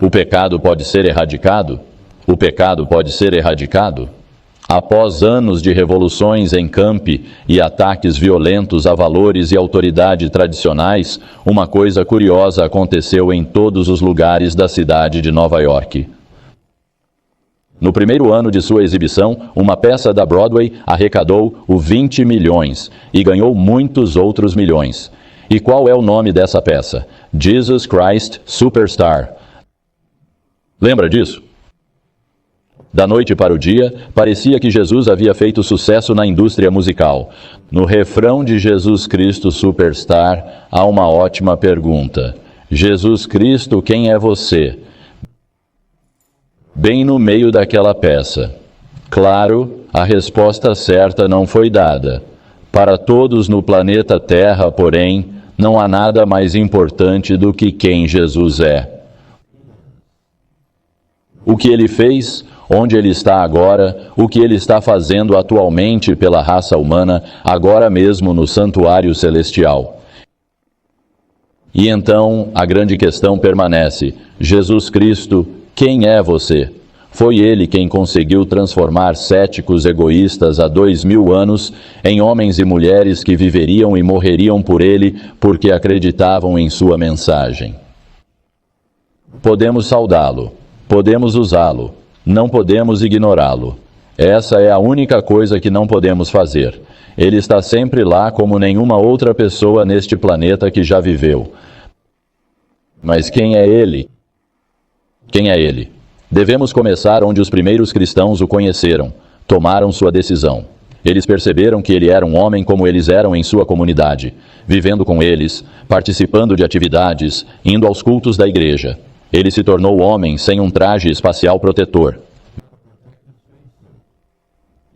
O pecado pode ser erradicado? O pecado pode ser erradicado? Após anos de revoluções em campo e ataques violentos a valores e autoridade tradicionais, uma coisa curiosa aconteceu em todos os lugares da cidade de Nova York. No primeiro ano de sua exibição, uma peça da Broadway arrecadou 20 milhões e ganhou muitos outros milhões. E qual é o nome dessa peça? Jesus Christ Superstar. Lembra disso? Da noite para o dia, parecia que Jesus havia feito sucesso na indústria musical. No refrão de Jesus Cristo Superstar, há uma ótima pergunta. Jesus Cristo, quem é você? Bem no meio daquela peça. Claro, a resposta certa não foi dada. Para todos no planeta Terra, porém, não há nada mais importante do que quem Jesus é. O que ele fez, onde ele está agora, o que ele está fazendo atualmente pela raça humana, agora mesmo no santuário celestial. E então a grande questão permanece: Jesus Cristo, quem é você? Foi ele quem conseguiu transformar céticos egoístas há 2000 anos em homens e mulheres que viveriam e morreriam por ele porque acreditavam em sua mensagem. Podemos saudá-lo, podemos usá-lo, não podemos ignorá-lo. Essa é a única coisa que não podemos fazer. Ele está sempre lá como nenhuma outra pessoa neste planeta que já viveu. Mas quem é ele? Quem é ele? Devemos começar onde os primeiros cristãos o conheceram, tomaram sua decisão. Eles perceberam que ele era um homem como eles eram em sua comunidade, vivendo com eles, participando de atividades, indo aos cultos da igreja. Ele se tornou homem sem um traje espacial protetor,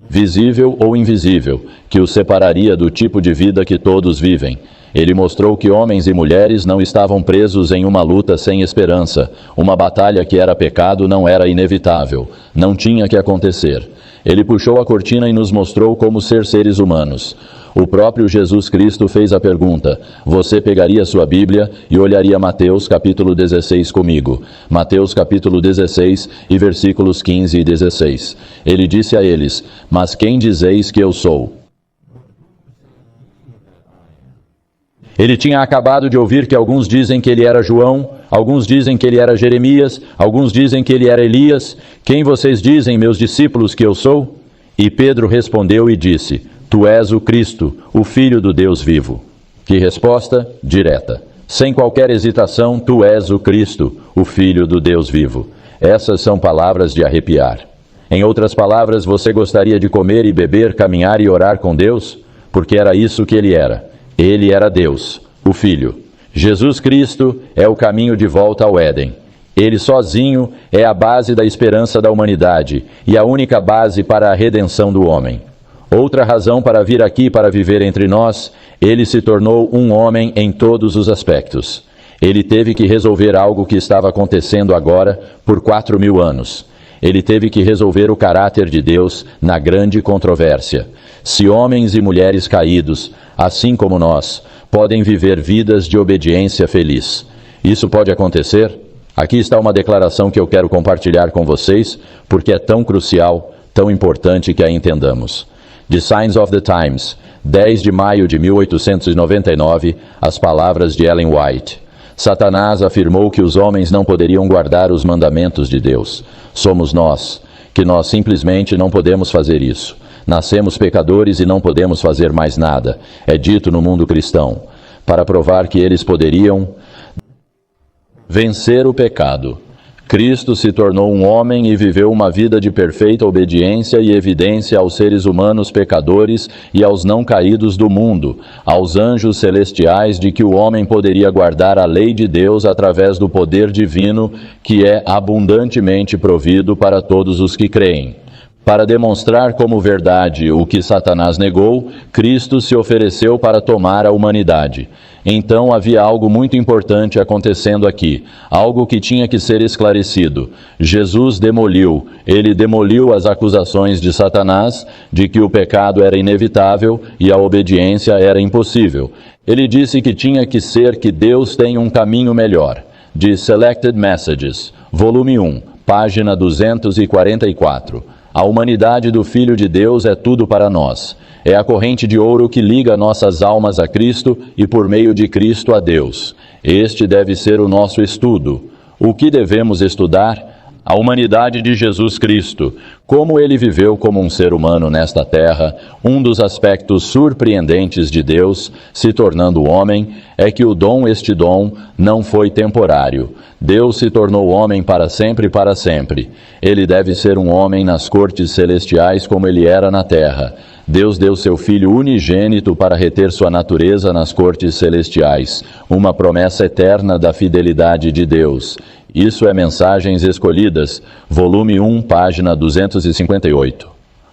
visível ou invisível, que o separaria do tipo de vida que todos vivem. Ele mostrou que homens e mulheres não estavam presos em uma luta sem esperança. Uma batalha que era pecado não era inevitável, não tinha que acontecer. Ele puxou a cortina e nos mostrou como ser seres humanos. O próprio Jesus Cristo fez a pergunta: você pegaria sua Bíblia e olharia Mateus capítulo 16 comigo? Mateus capítulo 16 e versículos 15 e 16. Ele disse a eles: mas quem dizeis que eu sou? Ele tinha acabado de ouvir que alguns dizem que ele era João, alguns dizem que ele era Jeremias, alguns dizem que ele era Elias. Quem vocês dizem, meus discípulos, que eu sou? E Pedro respondeu e disse: tu és o Cristo, o Filho do Deus vivo. Que resposta? Direta. Sem qualquer hesitação, tu és o Cristo, o Filho do Deus vivo. Essas são palavras de arrepiar. Em outras palavras, você gostaria de comer e beber, caminhar e orar com Deus? Porque era isso que ele era. Ele era Deus, o Filho. Jesus Cristo é o caminho de volta ao Éden. Ele sozinho é a base da esperança da humanidade e a única base para a redenção do homem. Outra razão para vir aqui para viver entre nós, ele se tornou um homem em todos os aspectos. Ele teve que resolver algo que estava acontecendo agora por 4.000 anos. Ele teve que resolver o caráter de Deus na grande controvérsia. Se homens e mulheres caídos, assim como nós, podem viver vidas de obediência feliz, isso pode acontecer? Aqui está uma declaração que eu quero compartilhar com vocês, porque é tão crucial, tão importante que a entendamos. The Signs of the Times, 10 de maio de 1899, as palavras de Ellen White. Satanás afirmou que os homens não poderiam guardar os mandamentos de Deus. Somos nós, que nós simplesmente não podemos fazer isso. Nascemos pecadores e não podemos fazer mais nada. É dito no mundo cristão, para provar que eles poderiam vencer o pecado. Cristo se tornou um homem e viveu uma vida de perfeita obediência e evidência aos seres humanos pecadores e aos não caídos do mundo, aos anjos celestiais, de que o homem poderia guardar a lei de Deus através do poder divino que é abundantemente provido para todos os que creem. Para demonstrar como verdade o que Satanás negou, Cristo se ofereceu para tomar a humanidade. Então havia algo muito importante acontecendo aqui, algo que tinha que ser esclarecido. Jesus ele demoliu as acusações de Satanás de que o pecado era inevitável e a obediência era impossível. Ele disse que tinha que ser que Deus tem um caminho melhor, de Selected Messages, volume 1, página 244. A humanidade do Filho de Deus é tudo para nós. É a corrente de ouro que liga nossas almas a Cristo e por meio de Cristo a Deus. Este deve ser o nosso estudo. O que devemos estudar? A humanidade de Jesus Cristo, como ele viveu como um ser humano nesta terra. Um dos aspectos surpreendentes de Deus, se tornando homem, é que este dom, não foi temporário. Deus se tornou homem para sempre e para sempre. Ele deve ser um homem nas cortes celestiais como ele era na terra. Deus deu seu Filho unigênito para reter sua natureza nas cortes celestiais, uma promessa eterna da fidelidade de Deus. Isso é Mensagens Escolhidas, volume 1, página 258.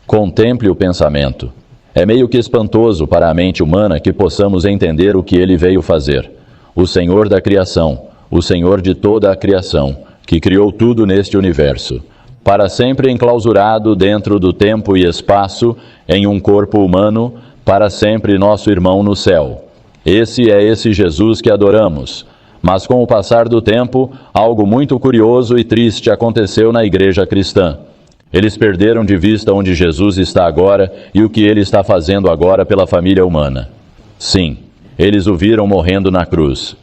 Contemple o pensamento. É meio que espantoso para a mente humana que possamos entender o que ele veio fazer. O Senhor da criação, o Senhor de toda a criação, que criou tudo neste universo, para sempre enclausurado dentro do tempo e espaço, em um corpo humano, para sempre nosso irmão no céu. Esse é esse Jesus que adoramos. Mas com o passar do tempo, algo muito curioso e triste aconteceu na igreja cristã. Eles perderam de vista onde Jesus está agora e o que ele está fazendo agora pela família humana. Sim, eles o viram morrendo na cruz.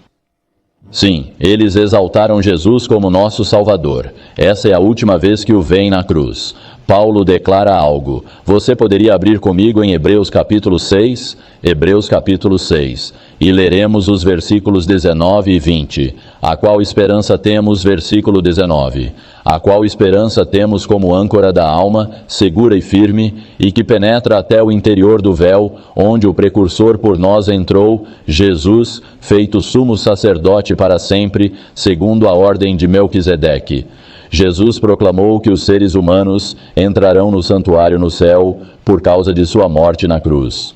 Sim, eles exaltaram Jesus como nosso Salvador. Essa é a última vez que o veem na cruz. Paulo declara algo. Você poderia abrir comigo em Hebreus capítulo 6? Hebreus capítulo 6. E leremos os versículos 19 e 20. A qual esperança temos, versículo 19. A qual esperança temos como âncora da alma, segura e firme, e que penetra até o interior do véu, onde o precursor por nós entrou, Jesus, feito sumo sacerdote para sempre, segundo a ordem de Melquisedeque. Jesus proclamou que os seres humanos entrarão no santuário no céu por causa de sua morte na cruz.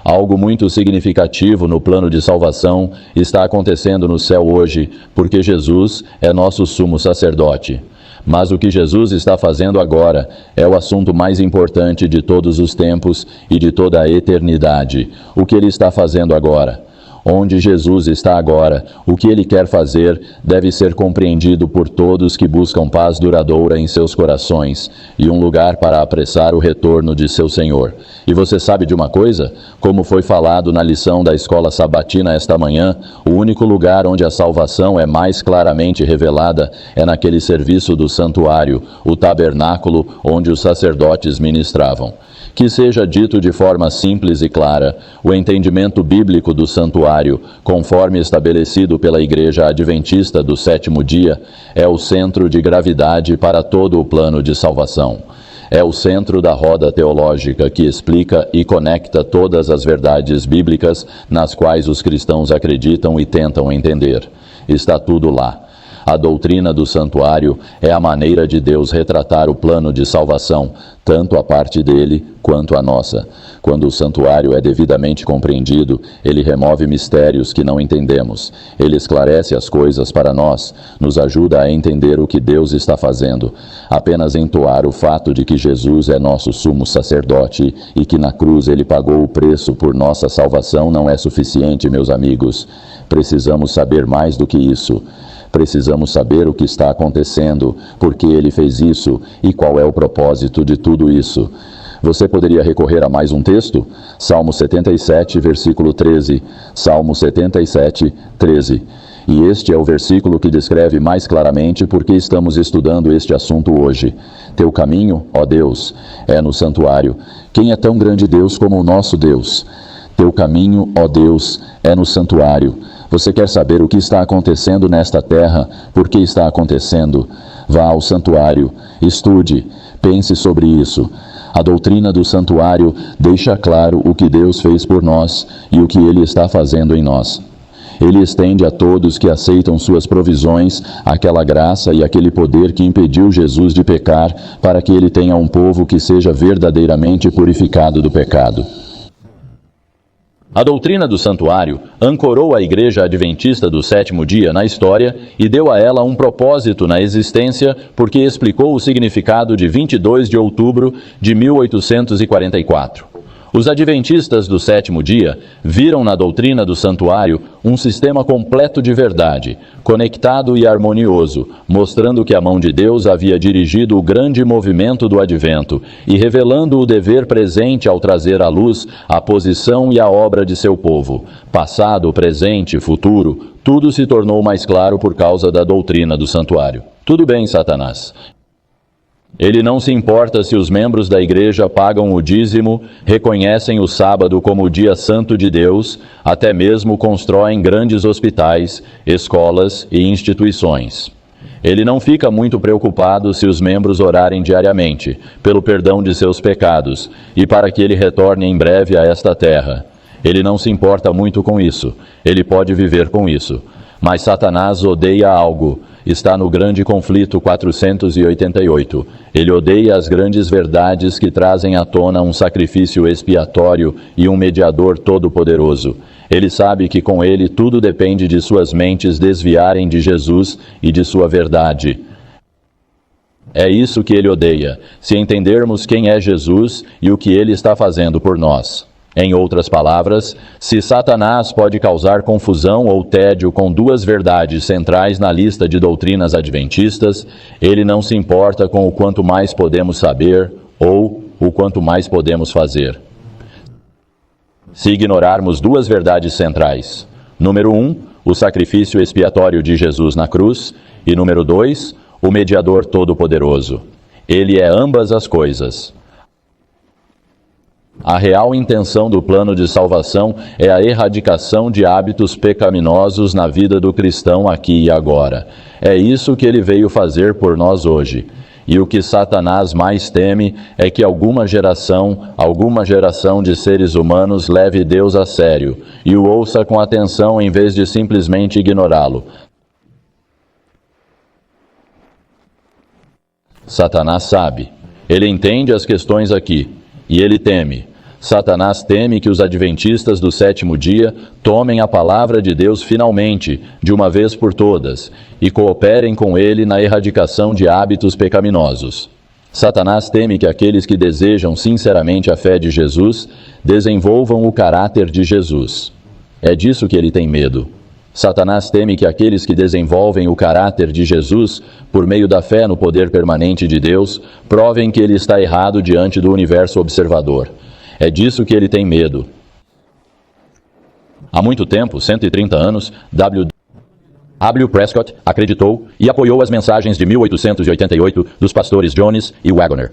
Algo muito significativo no plano de salvação está acontecendo no céu hoje, porque Jesus é nosso sumo sacerdote. Mas o que Jesus está fazendo agora é o assunto mais importante de todos os tempos e de toda a eternidade. O que ele está fazendo agora? Onde Jesus está agora, o que ele quer fazer deve ser compreendido por todos que buscam paz duradoura em seus corações e um lugar para apressar o retorno de seu Senhor. E você sabe de uma coisa? Como foi falado na lição da escola sabatina esta manhã, o único lugar onde a salvação é mais claramente revelada é naquele serviço do santuário, o tabernáculo onde os sacerdotes ministravam. Que seja dito de forma simples e clara, o entendimento bíblico do santuário, conforme estabelecido pela Igreja Adventista do Sétimo Dia, é o centro de gravidade para todo o plano de salvação. É o centro da roda teológica que explica e conecta todas as verdades bíblicas nas quais os cristãos acreditam e tentam entender. Está tudo lá. A doutrina do santuário é a maneira de Deus retratar o plano de salvação, tanto a parte dele quanto a nossa. Quando o santuário é devidamente compreendido, ele remove mistérios que não entendemos. Ele esclarece as coisas para nós, nos ajuda a entender o que Deus está fazendo. Apenas entoar o fato de que Jesus é nosso sumo sacerdote e que na cruz ele pagou o preço por nossa salvação não é suficiente, meus amigos. Precisamos saber mais do que isso. Precisamos saber o que está acontecendo, por que ele fez isso e qual é o propósito de tudo isso. Você poderia recorrer a mais um texto? Salmo 77, versículo 13. Salmo 77, 13. E este é o versículo que descreve mais claramente por que estamos estudando este assunto hoje. Teu caminho, ó Deus, é no santuário. Quem é tão grande Deus como o nosso Deus? Teu caminho, ó Deus, é no santuário. Você quer saber o que está acontecendo nesta terra? Por que está acontecendo? Vá ao santuário, estude, pense sobre isso. A doutrina do santuário deixa claro o que Deus fez por nós e o que Ele está fazendo em nós. Ele estende a todos que aceitam suas provisões aquela graça e aquele poder que impediu Jesus de pecar, para que ele tenha um povo que seja verdadeiramente purificado do pecado. A doutrina do santuário ancorou a Igreja Adventista do Sétimo Dia na história e deu a ela um propósito na existência, porque explicou o significado de 22 de outubro de 1844. Os adventistas do sétimo dia viram na doutrina do santuário um sistema completo de verdade, conectado e harmonioso, mostrando que a mão de Deus havia dirigido o grande movimento do advento e revelando o dever presente ao trazer à luz a posição e a obra de seu povo. Passado, presente, futuro, tudo se tornou mais claro por causa da doutrina do santuário. Tudo bem, Satanás. Ele não se importa se os membros da igreja pagam o dízimo, reconhecem o sábado como o dia santo de Deus, até mesmo constroem grandes hospitais, escolas e instituições. Ele não fica muito preocupado se os membros orarem diariamente, pelo perdão de seus pecados, e para que ele retorne em breve a esta terra. Ele não se importa muito com isso, ele pode viver com isso. Mas Satanás odeia algo. Está no grande conflito 488. Ele odeia as grandes verdades que trazem à tona um sacrifício expiatório e um mediador todo-poderoso. Ele sabe que com ele tudo depende de suas mentes desviarem de Jesus e de sua verdade. É isso que ele odeia, se entendermos quem é Jesus e o que ele está fazendo por nós. Em outras palavras, se Satanás pode causar confusão ou tédio com duas verdades centrais na lista de doutrinas adventistas, ele não se importa com o quanto mais podemos saber ou o quanto mais podemos fazer. Se ignorarmos duas verdades centrais, número 1, o sacrifício expiatório de Jesus na cruz, e número 2, o mediador todo-poderoso. Ele é ambas as coisas. A real intenção do plano de salvação é a erradicação de hábitos pecaminosos na vida do cristão aqui e agora. É isso que ele veio fazer por nós hoje. E o que Satanás mais teme é que alguma geração de seres humanos leve Deus a sério e o ouça com atenção em vez de simplesmente ignorá-lo. Satanás sabe. Ele entende as questões aqui. E ele teme. Satanás teme que os adventistas do sétimo dia tomem a palavra de Deus finalmente, de uma vez por todas, e cooperem com ele na erradicação de hábitos pecaminosos. Satanás teme que aqueles que desejam sinceramente a fé de Jesus desenvolvam o caráter de Jesus. É disso que ele tem medo. Satanás teme que aqueles que desenvolvem o caráter de Jesus, por meio da fé no poder permanente de Deus, provem que ele está errado diante do universo observador. É disso que ele tem medo. Há muito tempo, 130 anos, W. Prescott acreditou e apoiou as mensagens de 1888 dos pastores Jones e Waggoner.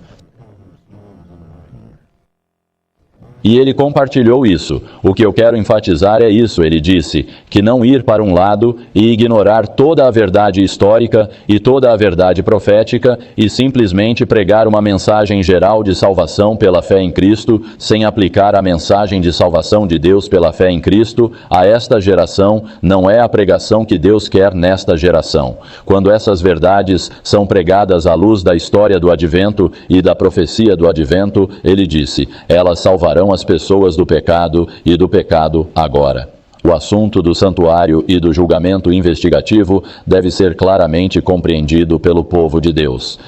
E ele compartilhou isso. O que eu quero enfatizar é isso, ele disse, que não ir para um lado e ignorar toda a verdade histórica e toda a verdade profética e simplesmente pregar uma mensagem geral de salvação pela fé em Cristo, sem aplicar a mensagem de salvação de Deus pela fé em Cristo a esta geração, não é a pregação que Deus quer nesta geração. Quando essas verdades são pregadas à luz da história do advento e da profecia do advento, ele disse, elas salvarão as pessoas do pecado e do pecado agora. O assunto do santuário e do julgamento investigativo deve ser claramente compreendido pelo povo de Deus.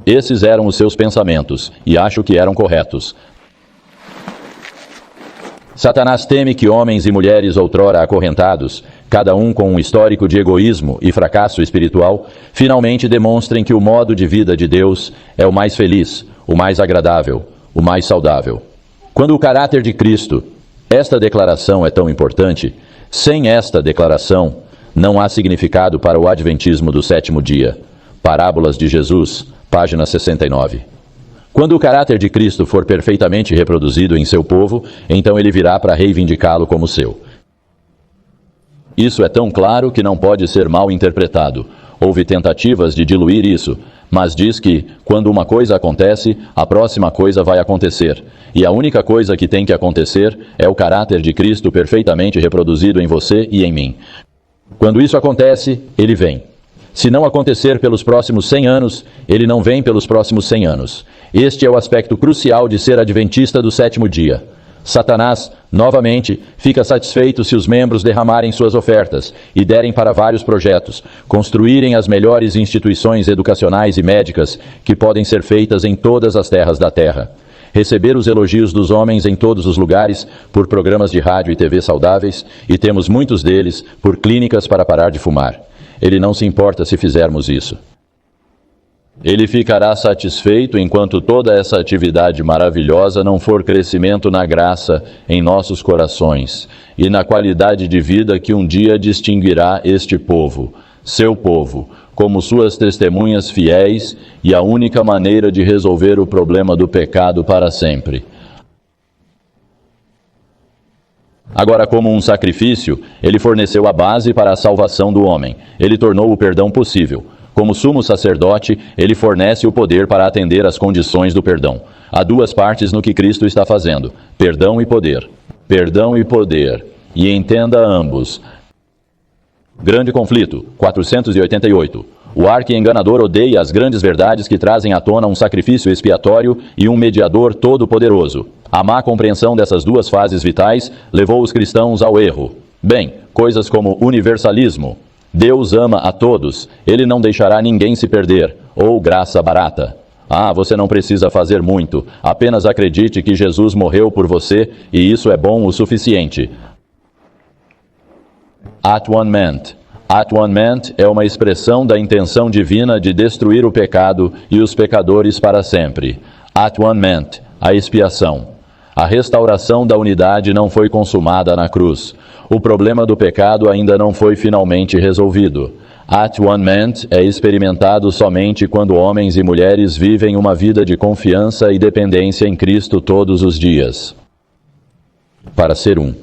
Esses eram os seus pensamentos, e acho que eram corretos. Satanás teme que homens e mulheres outrora acorrentados, cada um com um histórico de egoísmo e fracasso espiritual, finalmente demonstrem que o modo de vida de Deus é o mais feliz, o mais agradável, o mais saudável. Quando o caráter de Cristo, esta declaração é tão importante, sem esta declaração, não há significado para o adventismo do sétimo dia. Parábolas de Jesus, página 69. Quando o caráter de Cristo for perfeitamente reproduzido em seu povo, então ele virá para reivindicá-lo como seu. Isso é tão claro que não pode ser mal interpretado. Houve tentativas de diluir isso, mas diz que, quando uma coisa acontece, a próxima coisa vai acontecer. E a única coisa que tem que acontecer é o caráter de Cristo perfeitamente reproduzido em você e em mim. Quando isso acontece, ele vem. Se não acontecer pelos próximos 100 anos, ele não vem pelos próximos 100 anos. Este é o aspecto crucial de ser adventista do sétimo dia. Satanás, novamente, fica satisfeito se os membros derramarem suas ofertas e derem para vários projetos, construírem as melhores instituições educacionais e médicas que podem ser feitas em todas as terras da terra. receber os elogios dos homens em todos os lugares por programas de rádio e TV saudáveis, e temos muitos deles por clínicas para parar de fumar. Ele não se importa se fizermos isso. Ele ficará satisfeito enquanto toda essa atividade maravilhosa não for crescimento na graça em nossos corações e na qualidade de vida que um dia distinguirá este povo, seu povo, como suas testemunhas fiéis e a única maneira de resolver o problema do pecado para sempre. Agora, como um sacrifício, ele forneceu a base para a salvação do homem. Ele tornou o perdão possível. Como sumo sacerdote, ele fornece o poder para atender às condições do perdão. Há duas partes no que Cristo está fazendo: perdão e poder. Perdão e poder. E entenda ambos. Grande conflito, 488. O arqui-enganador odeia as grandes verdades que trazem à tona um sacrifício expiatório e um mediador todo-poderoso. A má compreensão dessas duas fases vitais levou os cristãos ao erro. Bem, coisas como universalismo. Deus ama a todos, Ele não deixará ninguém se perder, ou graça barata. Ah, você não precisa fazer muito, apenas acredite que Jesus morreu por você e isso é bom o suficiente. Atonement. Atonement é uma expressão da intenção divina de destruir o pecado e os pecadores para sempre. Atonement, a expiação. A restauração da unidade não foi consumada na cruz. O problema do pecado ainda não foi finalmente resolvido. Atonement é experimentado somente quando homens e mulheres vivem uma vida de confiança e dependência em Cristo todos os dias. Para ser um.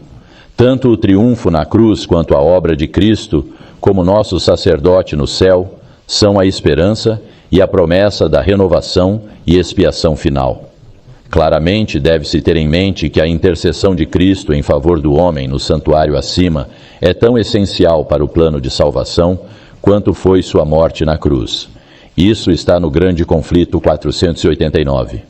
Tanto o triunfo na cruz quanto a obra de Cristo, como nosso sacerdote no céu, são a esperança e a promessa da renovação e expiação final. Claramente, deve-se ter em mente que a intercessão de Cristo em favor do homem no santuário acima é tão essencial para o plano de salvação quanto foi sua morte na cruz. Isso está no grande conflito 489.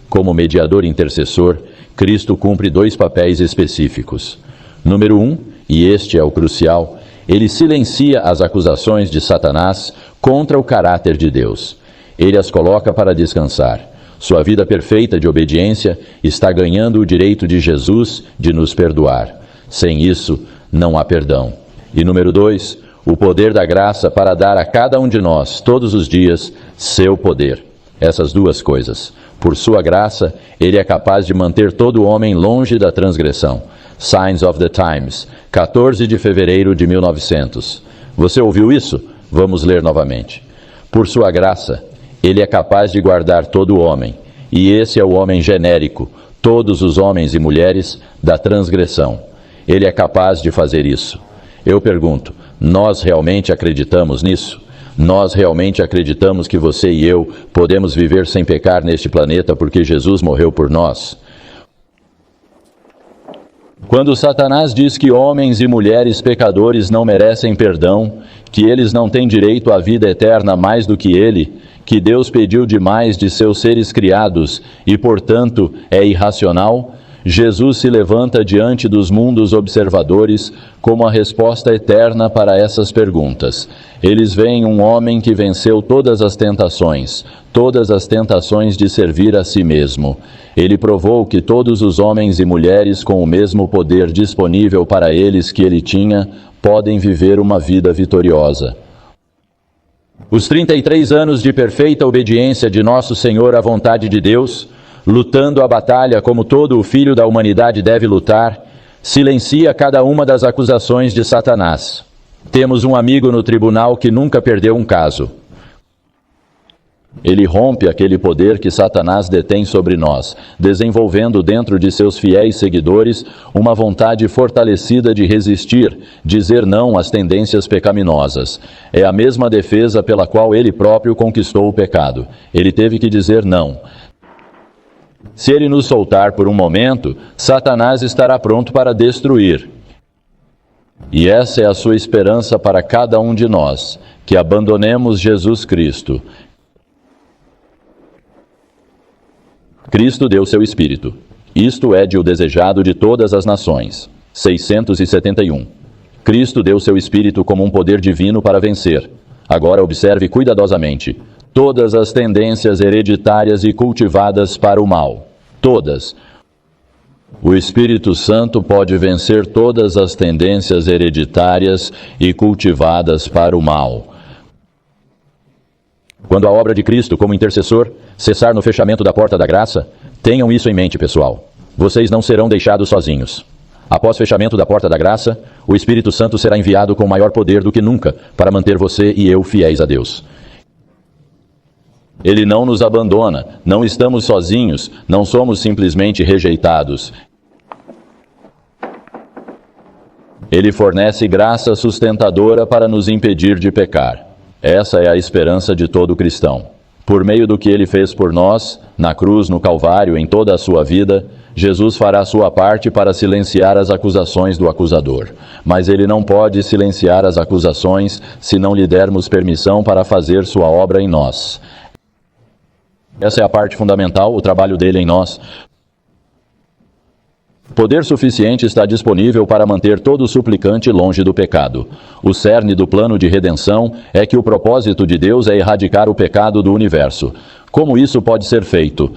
Como mediador intercessor, Cristo cumpre dois papéis específicos. Número 1, e este é o crucial, ele silencia as acusações de Satanás contra o caráter de Deus. Ele as coloca para descansar. Sua vida perfeita de obediência está ganhando o direito de Jesus de nos perdoar. Sem isso, não há perdão. E número 2, o poder da graça para dar a cada um de nós, todos os dias, seu poder. Essas duas coisas. Por sua graça, ele é capaz de manter todo homem longe da transgressão. Signs of the Times, 14 de fevereiro de 1900. Você ouviu isso? Vamos ler novamente. Por sua graça, ele é capaz de guardar todo homem, e esse é o homem genérico, todos os homens e mulheres da transgressão. Ele é capaz de fazer isso. Eu pergunto, nós realmente acreditamos nisso? Nós realmente acreditamos que você e eu podemos viver sem pecar neste planeta porque Jesus morreu por nós? Quando Satanás diz que homens e mulheres pecadores não merecem perdão, que eles não têm direito à vida eterna mais do que ele, que Deus pediu demais de seus seres criados e, portanto, é irracional, Jesus se levanta diante dos mundos observadores como a resposta eterna para essas perguntas. Eles veem um homem que venceu todas as tentações de servir a si mesmo. Ele provou que todos os homens e mulheres com o mesmo poder disponível para eles que ele tinha, podem viver uma vida vitoriosa. Os 33 anos de perfeita obediência de nosso Senhor à vontade de Deus, lutando a batalha como todo o filho da humanidade deve lutar, silencia cada uma das acusações de Satanás. Temos um amigo no tribunal que nunca perdeu um caso. Ele rompe aquele poder que Satanás detém sobre nós, desenvolvendo dentro de seus fiéis seguidores uma vontade fortalecida de resistir, dizer não às tendências pecaminosas. É a mesma defesa pela qual ele próprio conquistou o pecado. Ele teve que dizer não. Se ele nos soltar por um momento, Satanás estará pronto para destruir. E essa é a sua esperança para cada um de nós, que abandonemos Jesus Cristo. Cristo deu seu Espírito. Isto é de o desejado de todas as nações. 671. Cristo deu seu Espírito como um poder divino para vencer. Agora observe cuidadosamente todas as tendências hereditárias e cultivadas para o mal. Todas. O Espírito Santo pode vencer todas as tendências hereditárias e cultivadas para o mal. Quando a obra de Cristo como intercessor cessar no fechamento da porta da graça, tenham isso em mente, pessoal. Vocês não serão deixados sozinhos. Após fechamento da porta da graça, o Espírito Santo será enviado com maior poder do que nunca para manter você e eu fiéis a Deus. Ele não nos abandona, não estamos sozinhos, não somos simplesmente rejeitados. Ele fornece graça sustentadora para nos impedir de pecar. Essa é a esperança de todo cristão. Por meio do que ele fez por nós, na cruz, no Calvário, em toda a sua vida, Jesus fará a sua parte para silenciar as acusações do acusador. Mas ele não pode silenciar as acusações se não lhe dermos permissão para fazer sua obra em nós. Essa é a parte fundamental, o trabalho dele em nós. Poder suficiente está disponível para manter todo suplicante longe do pecado. O cerne do plano de redenção é que o propósito de Deus é erradicar o pecado do universo. Como isso pode ser feito?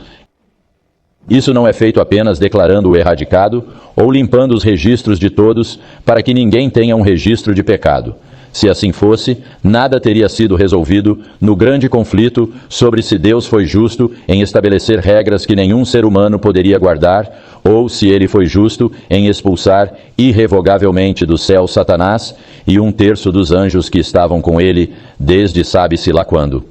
Isso não é feito apenas declarando o erradicado ou limpando os registros de todos para que ninguém tenha um registro de pecado. Se assim fosse, nada teria sido resolvido no grande conflito sobre se Deus foi justo em estabelecer regras que nenhum ser humano poderia guardar, ou se ele foi justo em expulsar irrevogavelmente do céu Satanás e 1/3 dos anjos que estavam com ele desde sabe-se lá quando.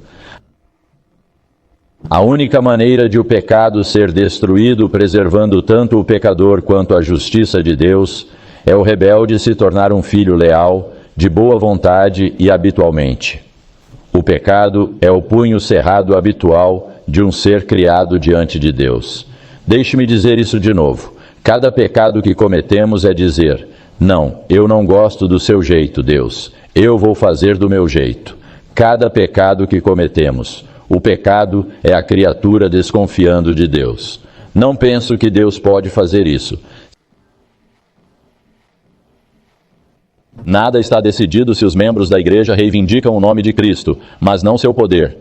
A única maneira de o pecado ser destruído, preservando tanto o pecador quanto a justiça de Deus, é o rebelde se tornar um filho leal, de boa vontade e habitualmente. O pecado é o punho cerrado habitual de um ser criado diante de Deus. Deixe-me dizer isso de novo. Cada pecado que cometemos é dizer: não, eu não gosto do seu jeito, Deus. Eu vou fazer do meu jeito. Cada pecado que cometemos. O pecado é a criatura desconfiando de Deus. Não penso que Deus pode fazer isso. Nada está decidido se os membros da igreja reivindicam o nome de Cristo, mas não seu poder.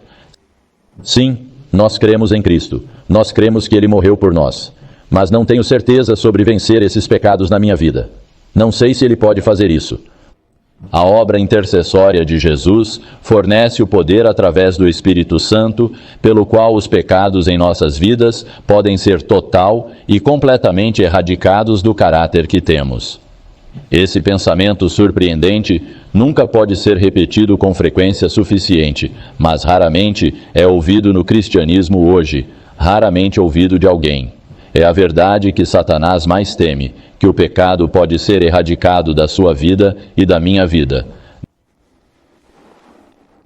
Sim, nós cremos em Cristo. Nós cremos que Ele morreu por nós. Mas não tenho certeza sobre vencer esses pecados na minha vida. Não sei se Ele pode fazer isso. A obra intercessória de Jesus fornece o poder através do Espírito Santo, pelo qual os pecados em nossas vidas podem ser total e completamente erradicados do caráter que temos. Esse pensamento surpreendente nunca pode ser repetido com frequência suficiente, mas raramente é ouvido no cristianismo hoje, raramente ouvido de alguém. É a verdade que Satanás mais teme, que o pecado pode ser erradicado da sua vida e da minha vida.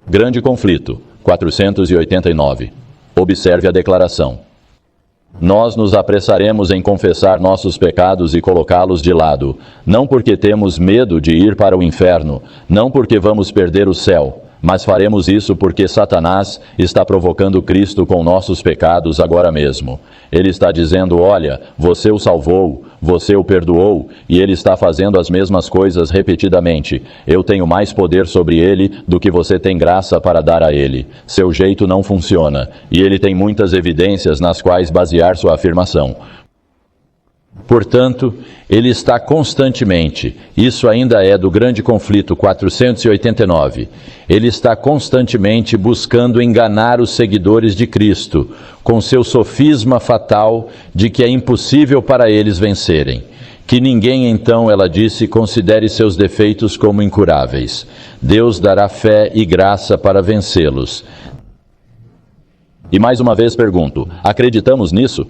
Grande conflito, 489. Observe a declaração. Nós nos apressaremos em confessar nossos pecados e colocá-los de lado, não porque temos medo de ir para o inferno, não porque vamos perder o céu, mas faremos isso porque Satanás está provocando Cristo com nossos pecados agora mesmo. Ele está dizendo: olha, você o salvou, você o perdoou, e ele está fazendo as mesmas coisas repetidamente. Eu tenho mais poder sobre ele do que você tem graça para dar a ele. Seu jeito não funciona, e ele tem muitas evidências nas quais basear sua afirmação. Portanto, ele está constantemente, isso ainda é do grande conflito 489, ele está constantemente buscando enganar os seguidores de Cristo, com seu sofisma fatal de que é impossível para eles vencerem. Que ninguém, então, ela disse, considere seus defeitos como incuráveis. Deus dará fé e graça para vencê-los. E mais uma vez pergunto, acreditamos nisso?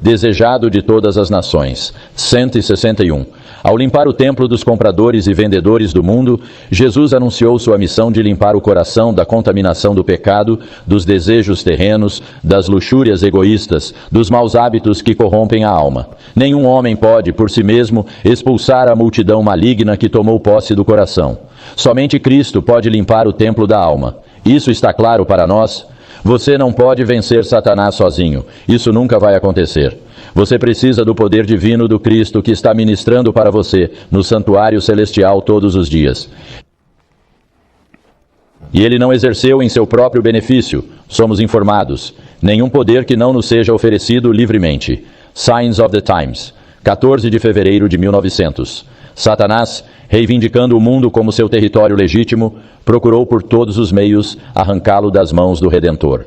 Desejado de todas as nações. 161. Ao limpar o templo dos compradores e vendedores do mundo, Jesus anunciou sua missão de limpar o coração da contaminação do pecado, dos desejos terrenos, das luxúrias egoístas, dos maus hábitos que corrompem a alma. Nenhum homem pode, por si mesmo, expulsar a multidão maligna que tomou posse do coração. Somente Cristo pode limpar o templo da alma. Isso está claro para nós? Você não pode vencer Satanás sozinho. Isso nunca vai acontecer. Você precisa do poder divino do Cristo que está ministrando para você no santuário celestial todos os dias. E ele não exerceu em seu próprio benefício, somos informados. Nenhum poder que não nos seja oferecido livremente. Signs of the Times, 14 de fevereiro de 1900. Satanás, reivindicando o mundo como seu território legítimo, procurou por todos os meios arrancá-lo das mãos do Redentor.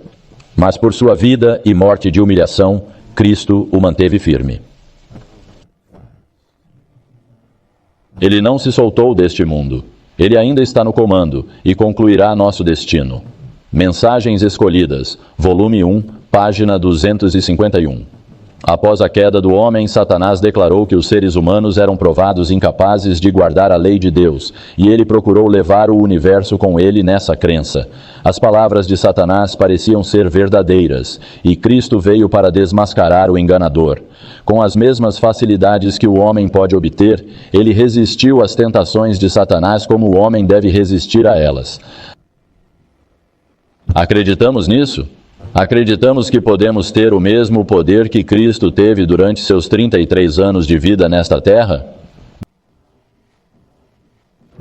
Mas por sua vida e morte de humilhação, Cristo o manteve firme. Ele não se soltou deste mundo. Ele ainda está no comando e concluirá nosso destino. Mensagens Escolhidas, volume 1, página 251. Após a queda do homem, Satanás declarou que os seres humanos eram provados incapazes de guardar a lei de Deus, e ele procurou levar o universo com ele nessa crença. As palavras de Satanás pareciam ser verdadeiras, e Cristo veio para desmascarar o enganador. Com as mesmas facilidades que o homem pode obter, ele resistiu às tentações de Satanás como o homem deve resistir a elas. Acreditamos nisso? Acreditamos que podemos ter o mesmo poder que Cristo teve durante seus 33 anos de vida nesta terra?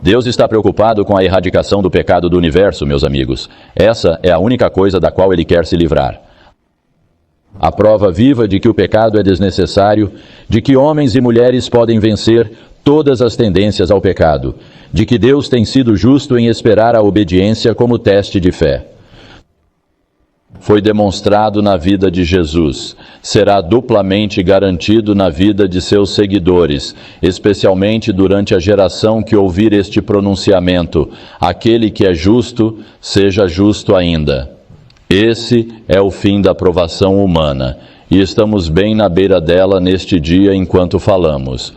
Deus está preocupado com a erradicação do pecado do universo, meus amigos. Essa é a única coisa da qual ele quer se livrar. A prova viva de que o pecado é desnecessário, de que homens e mulheres podem vencer todas as tendências ao pecado, de que Deus tem sido justo em esperar a obediência como teste de fé. Foi demonstrado na vida de Jesus, será duplamente garantido na vida de seus seguidores, especialmente durante a geração que ouvir este pronunciamento: aquele que é justo, seja justo ainda. Esse é o fim da provação humana, e estamos bem na beira dela neste dia enquanto falamos.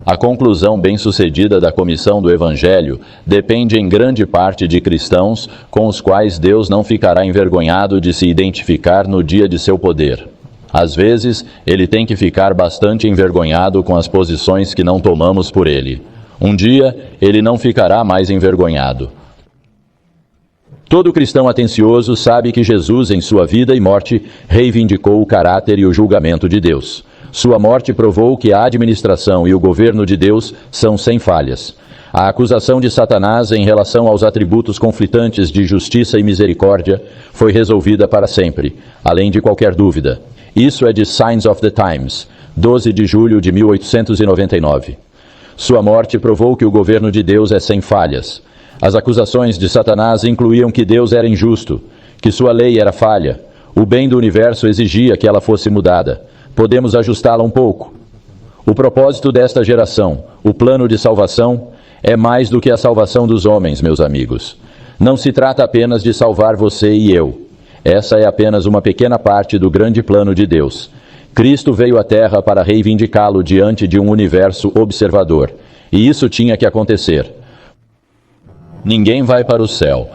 A conclusão bem-sucedida da comissão do Evangelho depende em grande parte de cristãos com os quais Deus não ficará envergonhado de se identificar no dia de seu poder. Às vezes, ele tem que ficar bastante envergonhado com as posições que não tomamos por ele. Um dia, ele não ficará mais envergonhado. Todo cristão atencioso sabe que Jesus, em sua vida e morte, reivindicou o caráter e o julgamento de Deus. Sua morte provou que a administração e o governo de Deus são sem falhas. A acusação de Satanás em relação aos atributos conflitantes de justiça e misericórdia foi resolvida para sempre, além de qualquer dúvida. Isso é de Signs of the Times, 12 de julho de 1899. Sua morte provou que o governo de Deus é sem falhas. As acusações de Satanás incluíam que Deus era injusto, que sua lei era falha, o bem do universo exigia que ela fosse mudada. Podemos ajustá-la um pouco. O propósito desta geração, o plano de salvação, é mais do que a salvação dos homens, meus amigos. Não se trata apenas de salvar você e eu. Essa é apenas uma pequena parte do grande plano de Deus. Cristo veio à Terra para reivindicá-lo diante de um universo observador. E isso tinha que acontecer. Ninguém vai para o céu.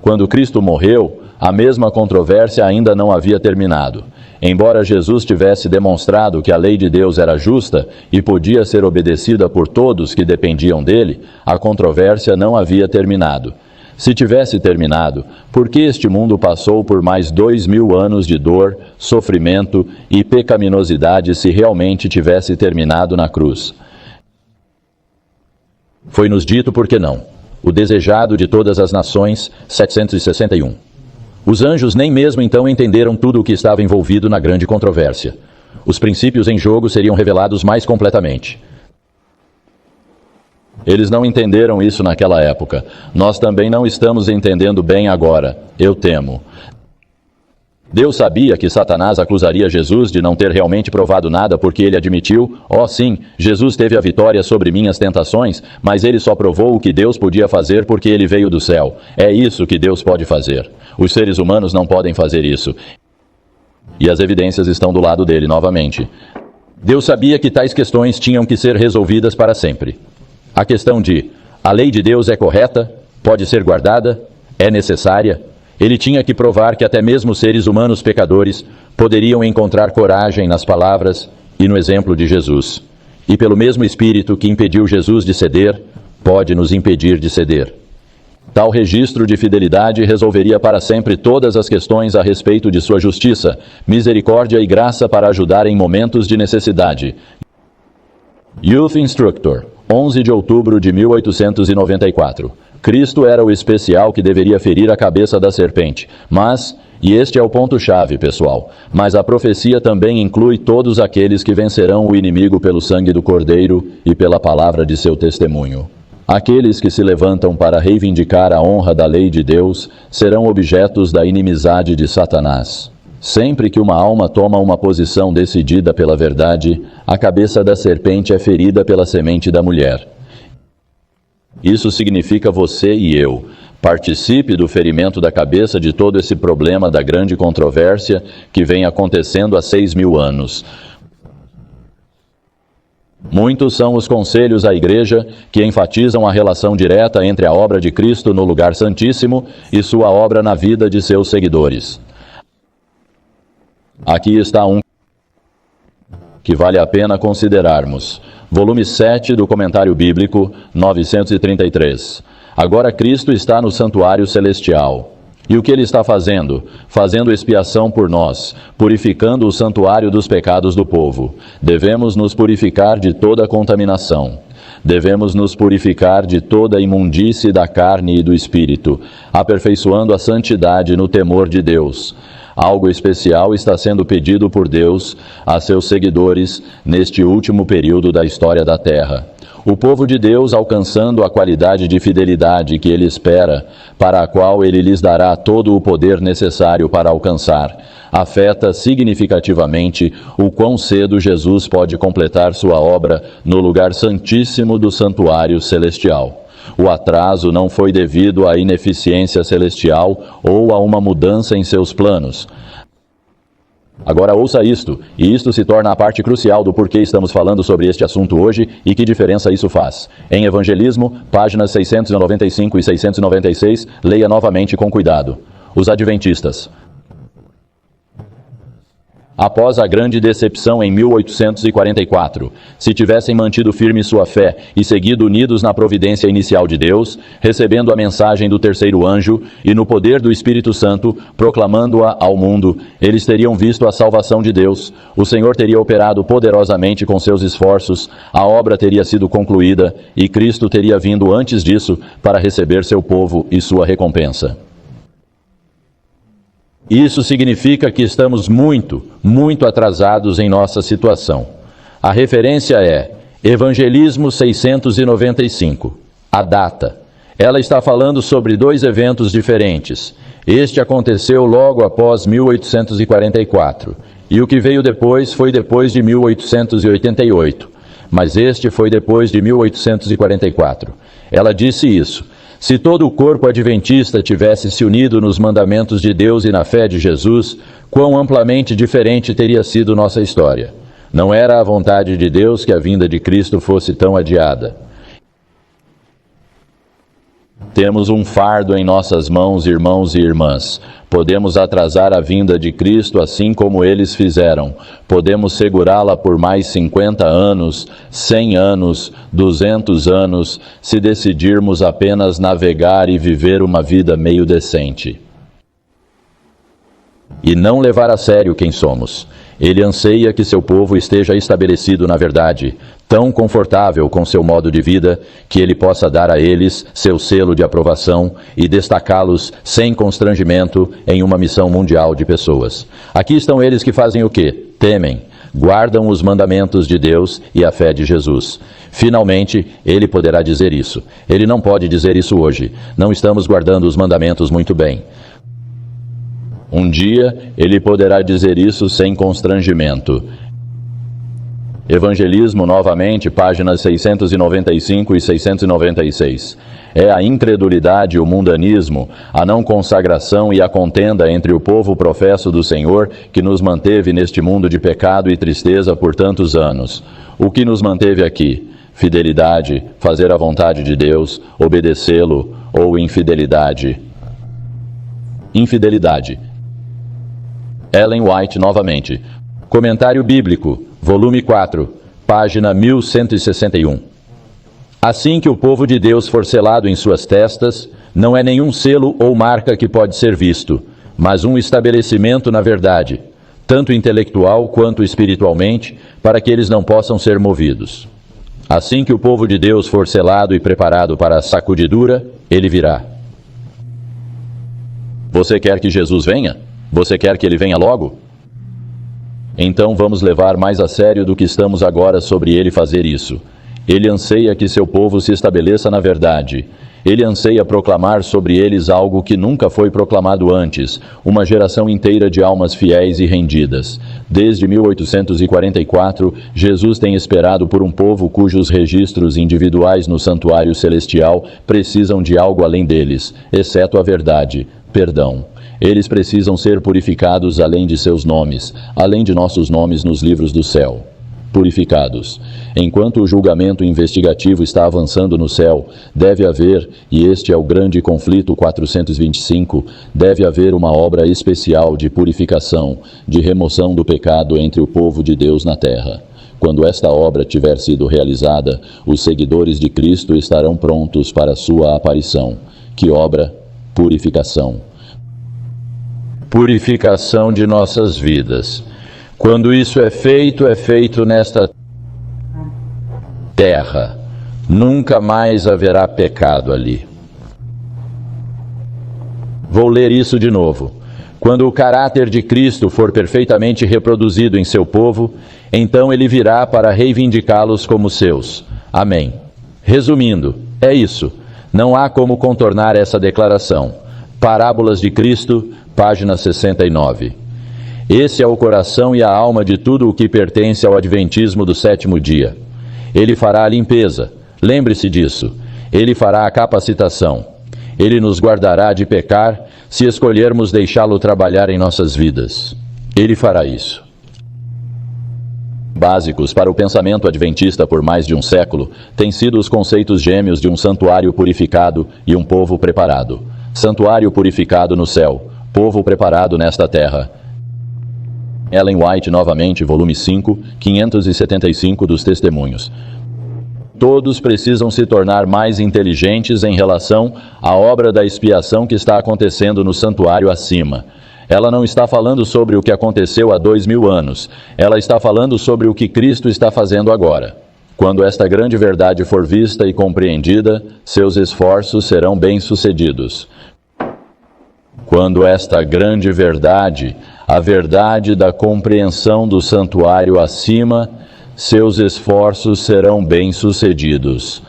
Quando Cristo morreu, a mesma controvérsia ainda não havia terminado. Embora Jesus tivesse demonstrado que a lei de Deus era justa e podia ser obedecida por todos que dependiam dele, a controvérsia não havia terminado. Se tivesse terminado, por que este mundo passou por mais 2000 anos de dor, sofrimento e pecaminosidade se realmente tivesse terminado na cruz? Foi-nos dito por que não. O desejado de todas as nações, 761. Os anjos nem mesmo então entenderam tudo o que estava envolvido na grande controvérsia. Os princípios em jogo seriam revelados mais completamente. Eles não entenderam isso naquela época. Nós também não estamos entendendo bem agora, eu temo. Deus sabia que Satanás acusaria Jesus de não ter realmente provado nada porque ele admitiu: sim, Jesus teve a vitória sobre minhas tentações, mas ele só provou o que Deus podia fazer porque ele veio do céu. É isso que Deus pode fazer. Os seres humanos não podem fazer isso. E as evidências estão do lado dele novamente. Deus sabia que tais questões tinham que ser resolvidas para sempre. A questão de: a lei de Deus é correta? Pode ser guardada? É necessária? Ele tinha que provar que até mesmo seres humanos pecadores poderiam encontrar coragem nas palavras e no exemplo de Jesus. E pelo mesmo Espírito que impediu Jesus de ceder, pode nos impedir de ceder. Tal registro de fidelidade resolveria para sempre todas as questões a respeito de sua justiça, misericórdia e graça para ajudar em momentos de necessidade. Youth Instructor, 11 de outubro de 1894. Cristo era o especial que deveria ferir a cabeça da serpente, mas, e este é o ponto-chave, pessoal, mas a profecia também inclui todos aqueles que vencerão o inimigo pelo sangue do Cordeiro e pela palavra de seu testemunho. Aqueles que se levantam para reivindicar a honra da lei de Deus serão objetos da inimizade de Satanás. Sempre que uma alma toma uma posição decidida pela verdade, a cabeça da serpente é ferida pela semente da mulher. Isso significa você e eu. Participe do ferimento da cabeça de todo esse problema da grande controvérsia que vem acontecendo há 6.000 anos. Muitos são os conselhos à igreja que enfatizam a relação direta entre a obra de Cristo no lugar santíssimo e sua obra na vida de seus seguidores. Aqui está um que vale a pena considerarmos. Volume 7 do Comentário Bíblico, 933. Agora Cristo está no santuário celestial. E o que ele está fazendo? Fazendo expiação por nós, purificando o santuário dos pecados do povo. Devemos nos purificar de toda contaminação. Devemos nos purificar de toda imundície da carne e do espírito, aperfeiçoando a santidade no temor de Deus. Algo especial está sendo pedido por Deus a seus seguidores neste último período da história da Terra. O povo de Deus alcançando a qualidade de fidelidade que ele espera, para a qual ele lhes dará todo o poder necessário para alcançar, afeta significativamente o quão cedo Jesus pode completar sua obra no lugar santíssimo do santuário celestial. O atraso não foi devido à ineficiência celestial ou a uma mudança em seus planos. Agora ouça isto, e isto se torna a parte crucial do porquê estamos falando sobre este assunto hoje e que diferença isso faz. Em Evangelismo, páginas 695 e 696, leia novamente com cuidado. Os Adventistas. Após a grande decepção em 1844, se tivessem mantido firme sua fé e seguido unidos na providência inicial de Deus, recebendo a mensagem do terceiro anjo e no poder do Espírito Santo, proclamando-a ao mundo, eles teriam visto a salvação de Deus, o Senhor teria operado poderosamente com seus esforços, a obra teria sido concluída e Cristo teria vindo antes disso para receber seu povo e sua recompensa. Isso significa que estamos muito atrasados em nossa situação. A referência é Evangelismo 695, a data. Ela está falando sobre dois eventos diferentes. Este aconteceu logo após 1844, e o que veio depois foi depois de 1888, mas este foi depois de 1844. Ela disse isso. Se todo o corpo adventista tivesse se unido nos mandamentos de Deus e na fé de Jesus, quão amplamente diferente teria sido nossa história. Não era a vontade de Deus que a vinda de Cristo fosse tão adiada. Temos um fardo em nossas mãos, irmãos e irmãs. Podemos atrasar a vinda de Cristo assim como eles fizeram. Podemos segurá-la por mais 50 anos, 100 anos, 200 anos, se decidirmos apenas navegar e viver uma vida meio decente. E não levar a sério quem somos. Ele anseia que seu povo esteja estabelecido na verdade, tão confortável com seu modo de vida, que ele possa dar a eles seu selo de aprovação e destacá-los sem constrangimento em uma missão mundial de pessoas. Aqui estão eles que fazem o quê? Temem, guardam os mandamentos de Deus e a fé de Jesus. Finalmente, ele poderá dizer isso. Ele não pode dizer isso hoje. Não estamos guardando os mandamentos muito bem. Um dia, ele poderá dizer isso sem constrangimento. Evangelismo, novamente, páginas 695 e 696. É a incredulidade e o mundanismo, a não consagração e a contenda entre o povo professo do Senhor que nos manteve neste mundo de pecado e tristeza por tantos anos. O que nos manteve aqui? Fidelidade, fazer a vontade de Deus, obedecê-lo, ou infidelidade? Infidelidade. Ellen White, novamente. Comentário Bíblico, volume 4, página 1161. Assim que o povo de Deus for selado em suas testas, não é nenhum selo ou marca que pode ser visto, mas um estabelecimento na verdade, tanto intelectual quanto espiritualmente, para que eles não possam ser movidos. Assim que o povo de Deus for selado e preparado para a sacudidura, Ele virá. Você quer que Jesus venha? Você quer que ele venha logo? Então vamos levar mais a sério do que estamos agora sobre ele fazer isso. Ele anseia que seu povo se estabeleça na verdade. Ele anseia proclamar sobre eles algo que nunca foi proclamado antes, uma geração inteira de almas fiéis e rendidas. Desde 1844, Jesus tem esperado por um povo cujos registros individuais no santuário celestial precisam de algo além deles, exceto a verdade, perdão. Eles precisam ser purificados além de seus nomes, além de nossos nomes nos livros do céu. Purificados. Enquanto o julgamento investigativo está avançando no céu, deve haver, e este é o grande conflito 425, deve haver uma obra especial de purificação, de remoção do pecado entre o povo de Deus na terra. Quando esta obra tiver sido realizada, os seguidores de Cristo estarão prontos para a sua aparição. Que obra? Purificação. Purificação de nossas vidas. Quando isso é feito nesta terra. Nunca mais haverá pecado ali. Vou ler isso de novo. Quando o caráter de Cristo for perfeitamente reproduzido em seu povo, então ele virá para reivindicá-los como seus. Amém. Resumindo, é isso. Não há como contornar essa declaração. Parábolas de Cristo, página 69. Esse é o coração e a alma de tudo o que pertence ao adventismo do sétimo dia. Ele fará a limpeza, lembre-se disso. Ele fará a capacitação. Ele nos guardará de pecar se escolhermos deixá-lo trabalhar em nossas vidas. Ele fará isso. Básicos para o pensamento adventista por mais de um século têm sido os conceitos gêmeos de um santuário purificado e um povo preparado. Santuário purificado no céu, povo preparado nesta terra. Ellen White, novamente, volume 5, 575 dos Testemunhos. Todos precisam se tornar mais inteligentes em relação à obra da expiação que está acontecendo no santuário acima. Ela não está falando sobre o que aconteceu há 2000 anos. Ela está falando sobre o que Cristo está fazendo agora. Quando esta grande verdade for vista e compreendida, seus esforços serão bem-sucedidos. Quando esta grande verdade, a verdade da compreensão do santuário acima, seus esforços serão bem-sucedidos.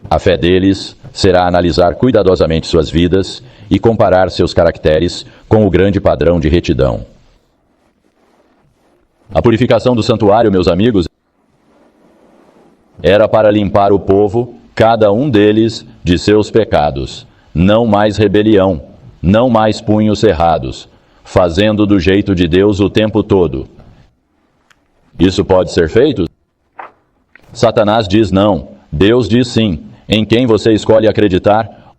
A fé deles será analisar cuidadosamente suas vidas e comparar seus caracteres com o grande padrão de retidão. A purificação do santuário, meus amigos, era para limpar o povo, cada um deles, de seus pecados. Não mais rebelião, não mais punhos cerrados, fazendo do jeito de Deus o tempo todo. Isso pode ser feito? Satanás diz não, Deus diz sim. Em quem você escolhe acreditar?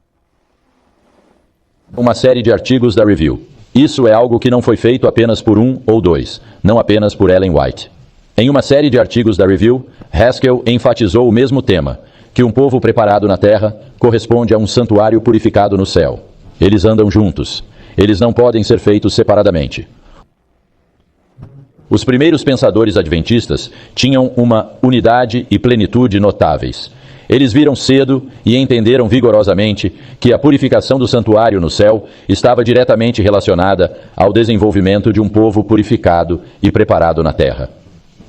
Uma série de artigos da Review. Isso é algo que não foi feito apenas por um ou dois, não apenas por Ellen White. Em uma série de artigos da Review, Haskell enfatizou o mesmo tema, que um povo preparado na terra corresponde a um santuário purificado no céu. Eles andam juntos. Eles não podem ser feitos separadamente. Os primeiros pensadores adventistas tinham uma unidade e plenitude notáveis. Eles viram cedo e entenderam vigorosamente que a purificação do santuário no céu estava diretamente relacionada ao desenvolvimento de um povo purificado e preparado na terra.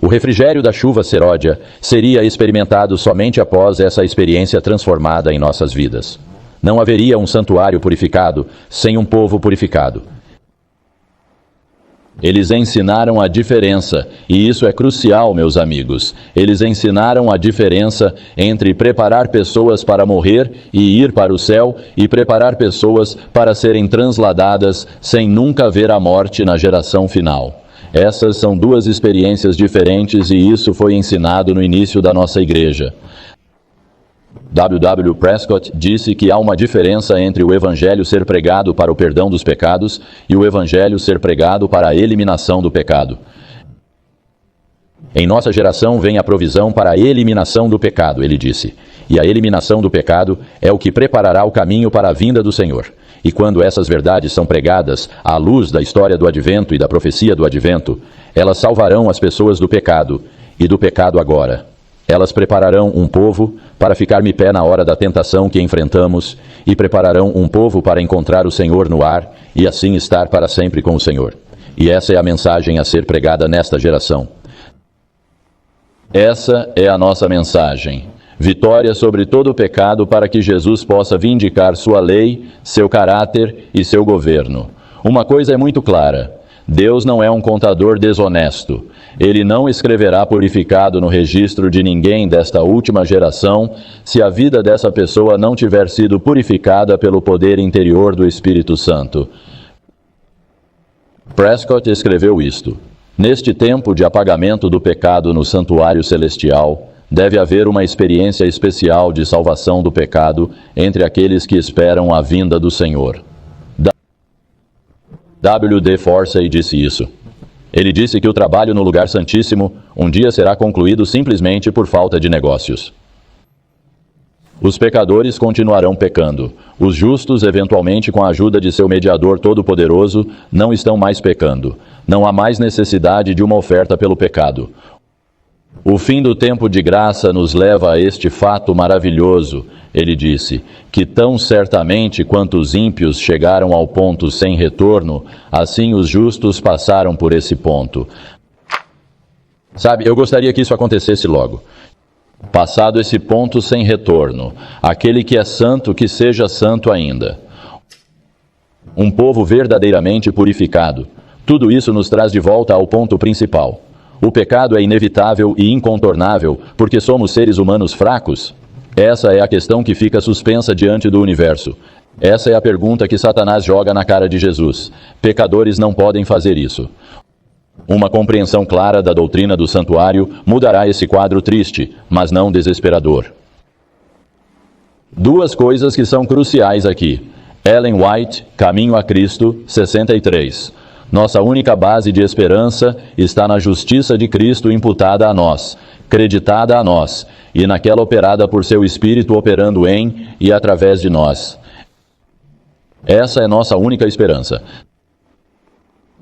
O refrigério da chuva seródia seria experimentado somente após essa experiência transformada em nossas vidas. Não haveria um santuário purificado sem um povo purificado. Eles ensinaram a diferença, e isso é crucial, meus amigos. Eles ensinaram a diferença entre preparar pessoas para morrer e ir para o céu e preparar pessoas para serem transladadas sem nunca ver a morte na geração final. Essas são duas experiências diferentes e isso foi ensinado no início da nossa igreja. W. Prescott disse que há uma diferença entre o evangelho ser pregado para o perdão dos pecados e o evangelho ser pregado para a eliminação do pecado. Em nossa geração vem a provisão para a eliminação do pecado, ele disse. E a eliminação do pecado é o que preparará o caminho para a vinda do Senhor. E quando essas verdades são pregadas à luz da história do advento e da profecia do advento, elas salvarão as pessoas do pecado e do pecado agora. Elas prepararão um povo para ficar-me pé na hora da tentação que enfrentamos, e prepararão um povo para encontrar o Senhor no ar, e assim estar para sempre com o Senhor. E essa é a mensagem a ser pregada nesta geração. Essa é a nossa mensagem. Vitória sobre todo o pecado para que Jesus possa vindicar sua lei, seu caráter e seu governo. Uma coisa é muito clara: Deus não é um contador desonesto. Ele não escreverá purificado no registro de ninguém desta última geração se a vida dessa pessoa não tiver sido purificada pelo poder interior do Espírito Santo. Prescott escreveu isto: neste tempo de apagamento do pecado no santuário celestial, deve haver uma experiência especial de salvação do pecado entre aqueles que esperam a vinda do Senhor. W.D. Forsey disse isso. Ele disse que o trabalho no lugar santíssimo um dia será concluído simplesmente por falta de negócios. Os pecadores continuarão pecando. Os justos, eventualmente com a ajuda de seu mediador todo-poderoso, não estão mais pecando. Não há mais necessidade de uma oferta pelo pecado. O fim do tempo de graça nos leva a este fato maravilhoso, ele disse, que tão certamente quanto os ímpios chegaram ao ponto sem retorno, assim os justos passaram por esse ponto. Sabe, eu gostaria que isso acontecesse logo. Passado esse ponto sem retorno, aquele que é santo, que seja santo ainda. Um povo verdadeiramente purificado. Tudo isso nos traz de volta ao ponto principal. O pecado é inevitável e incontornável porque somos seres humanos fracos? Essa é a questão que fica suspensa diante do universo. Essa é a pergunta que Satanás joga na cara de Jesus. Pecadores não podem fazer isso. Uma compreensão clara da doutrina do santuário mudará esse quadro triste, mas não desesperador. Duas coisas que são cruciais aqui. Ellen White, Caminho a Cristo, 63. Nossa única base de esperança está na justiça de Cristo imputada a nós, creditada a nós, e naquela operada por seu Espírito operando em e através de nós. Essa é nossa única esperança.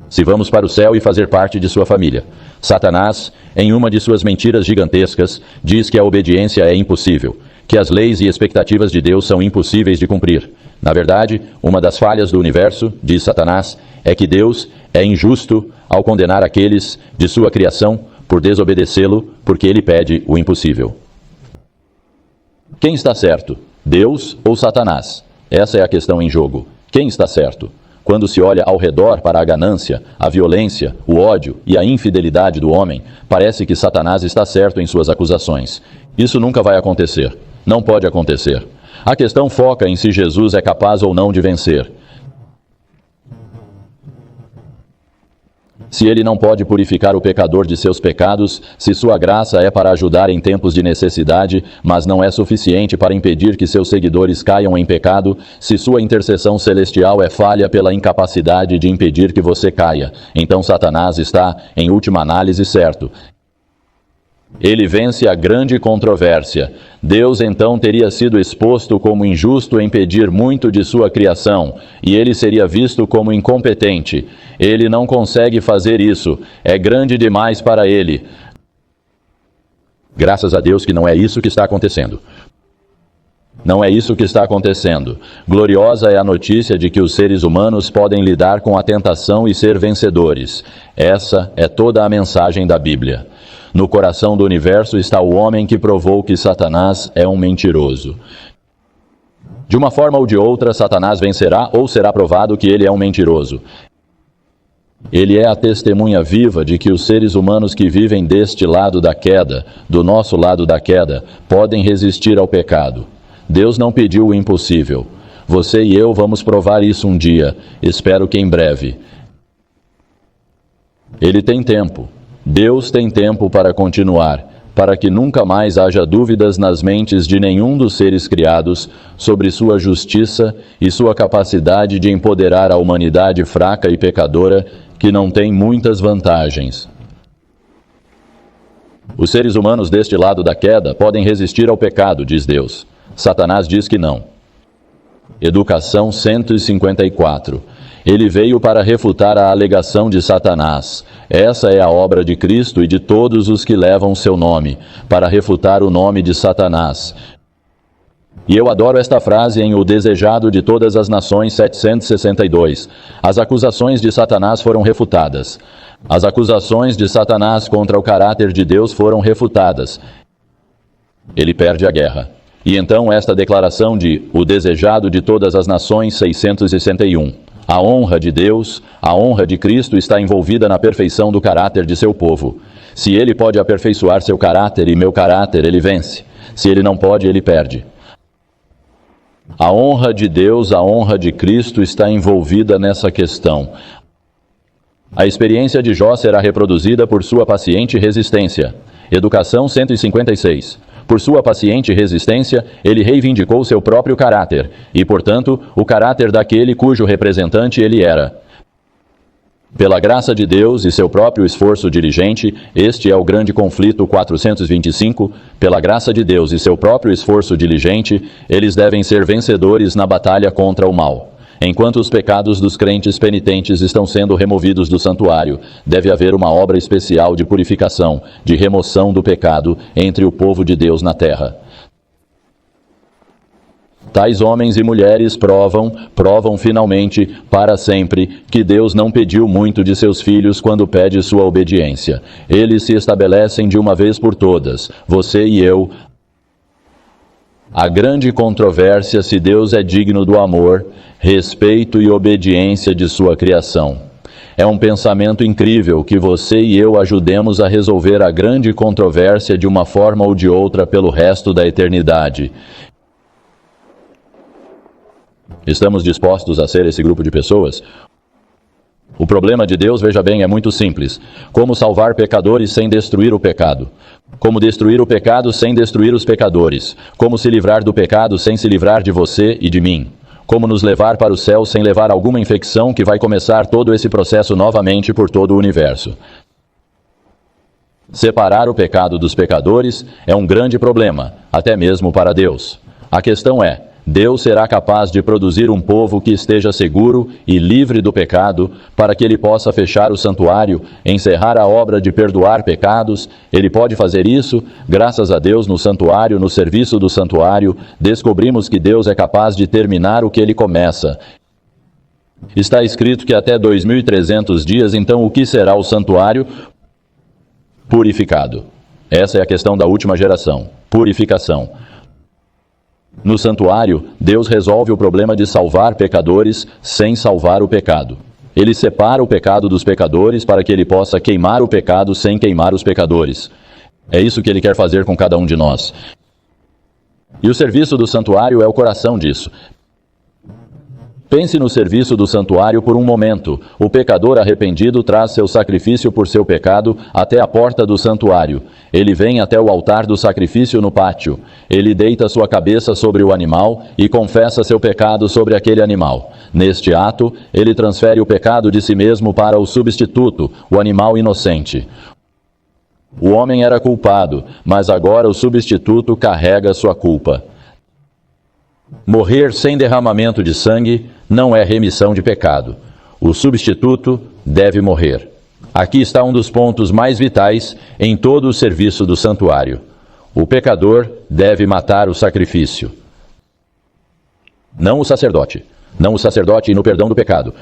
Se vamos para o céu e fazer parte de sua família. Satanás, em uma de suas mentiras gigantescas, diz que a obediência é impossível, que as leis e expectativas de Deus são impossíveis de cumprir. Na verdade, uma das falhas do universo, diz Satanás, é que Deus é injusto ao condenar aqueles de sua criação por desobedecê-lo, porque ele pede o impossível. Quem está certo? Deus ou Satanás? Essa é a questão em jogo. Quem está certo? Quando se olha ao redor para a ganância, a violência, o ódio e a infidelidade do homem, parece que Satanás está certo em suas acusações. Isso nunca vai acontecer. Não pode acontecer. A questão foca em se Jesus é capaz ou não de vencer. Se ele não pode purificar o pecador de seus pecados, se sua graça é para ajudar em tempos de necessidade, mas não é suficiente para impedir que seus seguidores caiam em pecado, se sua intercessão celestial é falha pela incapacidade de impedir que você caia, então Satanás está, em última análise, certo. Ele vence a grande controvérsia. Deus então teria sido exposto como injusto em pedir muito de sua criação, e ele seria visto como incompetente. Ele não consegue fazer isso. É grande demais para ele. Graças a Deus que não é isso que está acontecendo. Não é isso que está acontecendo. Gloriosa é a notícia de que os seres humanos podem lidar com a tentação e ser vencedores. Essa é toda a mensagem da Bíblia. No coração do universo está o homem que provou que Satanás é um mentiroso. De uma forma ou de outra, Satanás vencerá ou será provado que ele é um mentiroso. Ele é a testemunha viva de que os seres humanos que vivem deste lado da queda, do nosso lado da queda, podem resistir ao pecado. Deus não pediu o impossível. Você e eu vamos provar isso um dia. Espero que em breve. Ele tem tempo. Deus tem tempo para continuar, para que nunca mais haja dúvidas nas mentes de nenhum dos seres criados sobre sua justiça e sua capacidade de empoderar a humanidade fraca e pecadora que não tem muitas vantagens. Os seres humanos deste lado da queda podem resistir ao pecado, diz Deus. Satanás diz que não. Educação 154. Ele veio para refutar a alegação de Satanás. Essa é a obra de Cristo e de todos os que levam seu nome, para refutar o nome de Satanás. E eu adoro esta frase em O Desejado de Todas as Nações 762. As acusações de Satanás foram refutadas. As acusações de Satanás contra o caráter de Deus foram refutadas. Ele perde a guerra. E então esta declaração de O Desejado de Todas as Nações 661. A honra de Deus, a honra de Cristo está envolvida na perfeição do caráter de seu povo. Se ele pode aperfeiçoar seu caráter e meu caráter, ele vence. Se ele não pode, ele perde. A honra de Deus, a honra de Cristo está envolvida nessa questão. A experiência de Jó será reproduzida por sua paciente resistência. Educação 156. Por sua paciente resistência, ele reivindicou seu próprio caráter, e, portanto, o caráter daquele cujo representante ele era. Pela graça de Deus e seu próprio esforço diligente, este é o grande conflito 425, pela graça de Deus e seu próprio esforço diligente, eles devem ser vencedores na batalha contra o mal. Enquanto os pecados dos crentes penitentes estão sendo removidos do santuário, deve haver uma obra especial de purificação, de remoção do pecado entre o povo de Deus na terra. Tais homens e mulheres provam finalmente, para sempre, que Deus não pediu muito de seus filhos quando pede sua obediência. Eles se estabelecem de uma vez por todas, você e eu. A grande controvérsia se Deus é digno do amor, respeito e obediência de sua criação. É um pensamento incrível que você e eu ajudemos a resolver a grande controvérsia de uma forma ou de outra pelo resto da eternidade. Estamos dispostos a ser esse grupo de pessoas? O problema de Deus, veja bem, é muito simples. Como salvar pecadores sem destruir o pecado? Como destruir o pecado sem destruir os pecadores? Como se livrar do pecado sem se livrar de você e de mim? Como nos levar para o céu sem levar alguma infecção que vai começar todo esse processo novamente por todo o universo? Separar o pecado dos pecadores é um grande problema, até mesmo para Deus. A questão é: Deus será capaz de produzir um povo que esteja seguro e livre do pecado, para que ele possa fechar o santuário, encerrar a obra de perdoar pecados? Ele pode fazer isso? Graças a Deus, no santuário, no serviço do santuário, descobrimos que Deus é capaz de terminar o que ele começa. Está escrito que até 2.300 dias, então o que será o santuário? Purificado. Essa é a questão da última geração. Purificação. No santuário, Deus resolve o problema de salvar pecadores sem salvar o pecado. Ele separa o pecado dos pecadores para que ele possa queimar o pecado sem queimar os pecadores. É isso que ele quer fazer com cada um de nós. E o serviço do santuário é o coração disso. Pense no serviço do santuário por um momento. O pecador arrependido traz seu sacrifício por seu pecado até a porta do santuário. Ele vem até o altar do sacrifício no pátio. Ele deita sua cabeça sobre o animal e confessa seu pecado sobre aquele animal. Neste ato, ele transfere o pecado de si mesmo para o substituto, o animal inocente. O homem era culpado, mas agora o substituto carrega sua culpa. Morrer sem derramamento de sangue não é remissão de pecado. O substituto deve morrer. Aqui está um dos pontos mais vitais em todo o serviço do santuário. O pecador deve matar o sacrifício. Não o sacerdote. Não o sacerdote no perdão do pecado.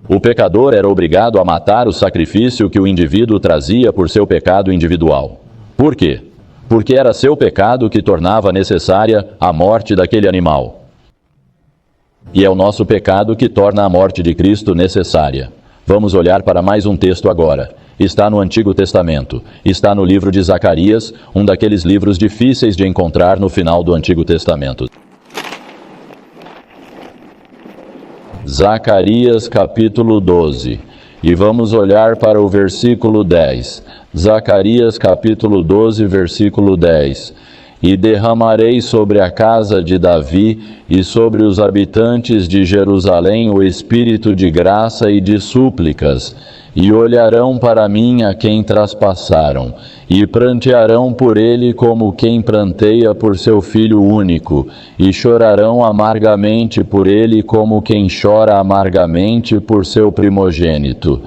O pecador era obrigado a matar o sacrifício que o indivíduo trazia por seu pecado individual. Por quê? Porque era seu pecado que tornava necessária a morte daquele animal. E é o nosso pecado que torna a morte de Cristo necessária. Vamos olhar para mais um texto agora. Está no Antigo Testamento. Está no livro de Zacarias, um daqueles livros difíceis de encontrar no final do Antigo Testamento. Zacarias capítulo 12. E vamos olhar para o versículo 10. Zacarias capítulo 12, versículo 10. E derramarei sobre a casa de Davi e sobre os habitantes de Jerusalém o espírito de graça e de súplicas, e olharão para mim a quem traspassaram, e prantearão por ele como quem pranteia por seu filho único, e chorarão amargamente por ele como quem chora amargamente por seu primogênito.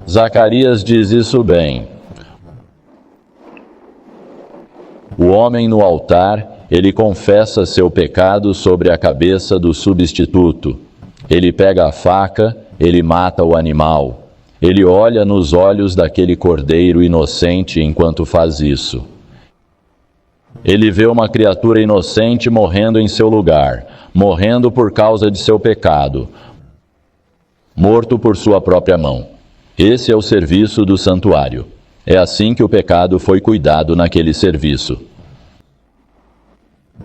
Zacarias diz isso bem. O homem no altar, ele confessa seu pecado sobre a cabeça do substituto. Ele pega a faca, ele mata o animal. Ele olha nos olhos daquele cordeiro inocente enquanto faz isso. Ele vê uma criatura inocente morrendo em seu lugar, morrendo por causa de seu pecado, morto por sua própria mão. Esse é o serviço do santuário. É assim que o pecado foi cuidado naquele serviço.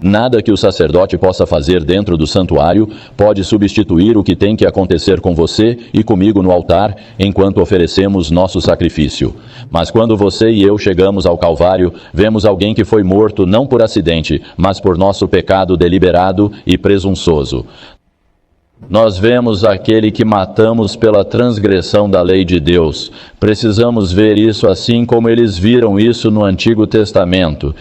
Nada que o sacerdote possa fazer dentro do santuário pode substituir o que tem que acontecer com você e comigo no altar enquanto oferecemos nosso sacrifício. Mas quando você e eu chegamos ao Calvário, vemos alguém que foi morto não por acidente, mas por nosso pecado deliberado e presunçoso. Nós vemos aquele que matamos pela transgressão da lei de Deus. Precisamos ver isso assim como eles viram isso no Antigo Testamento.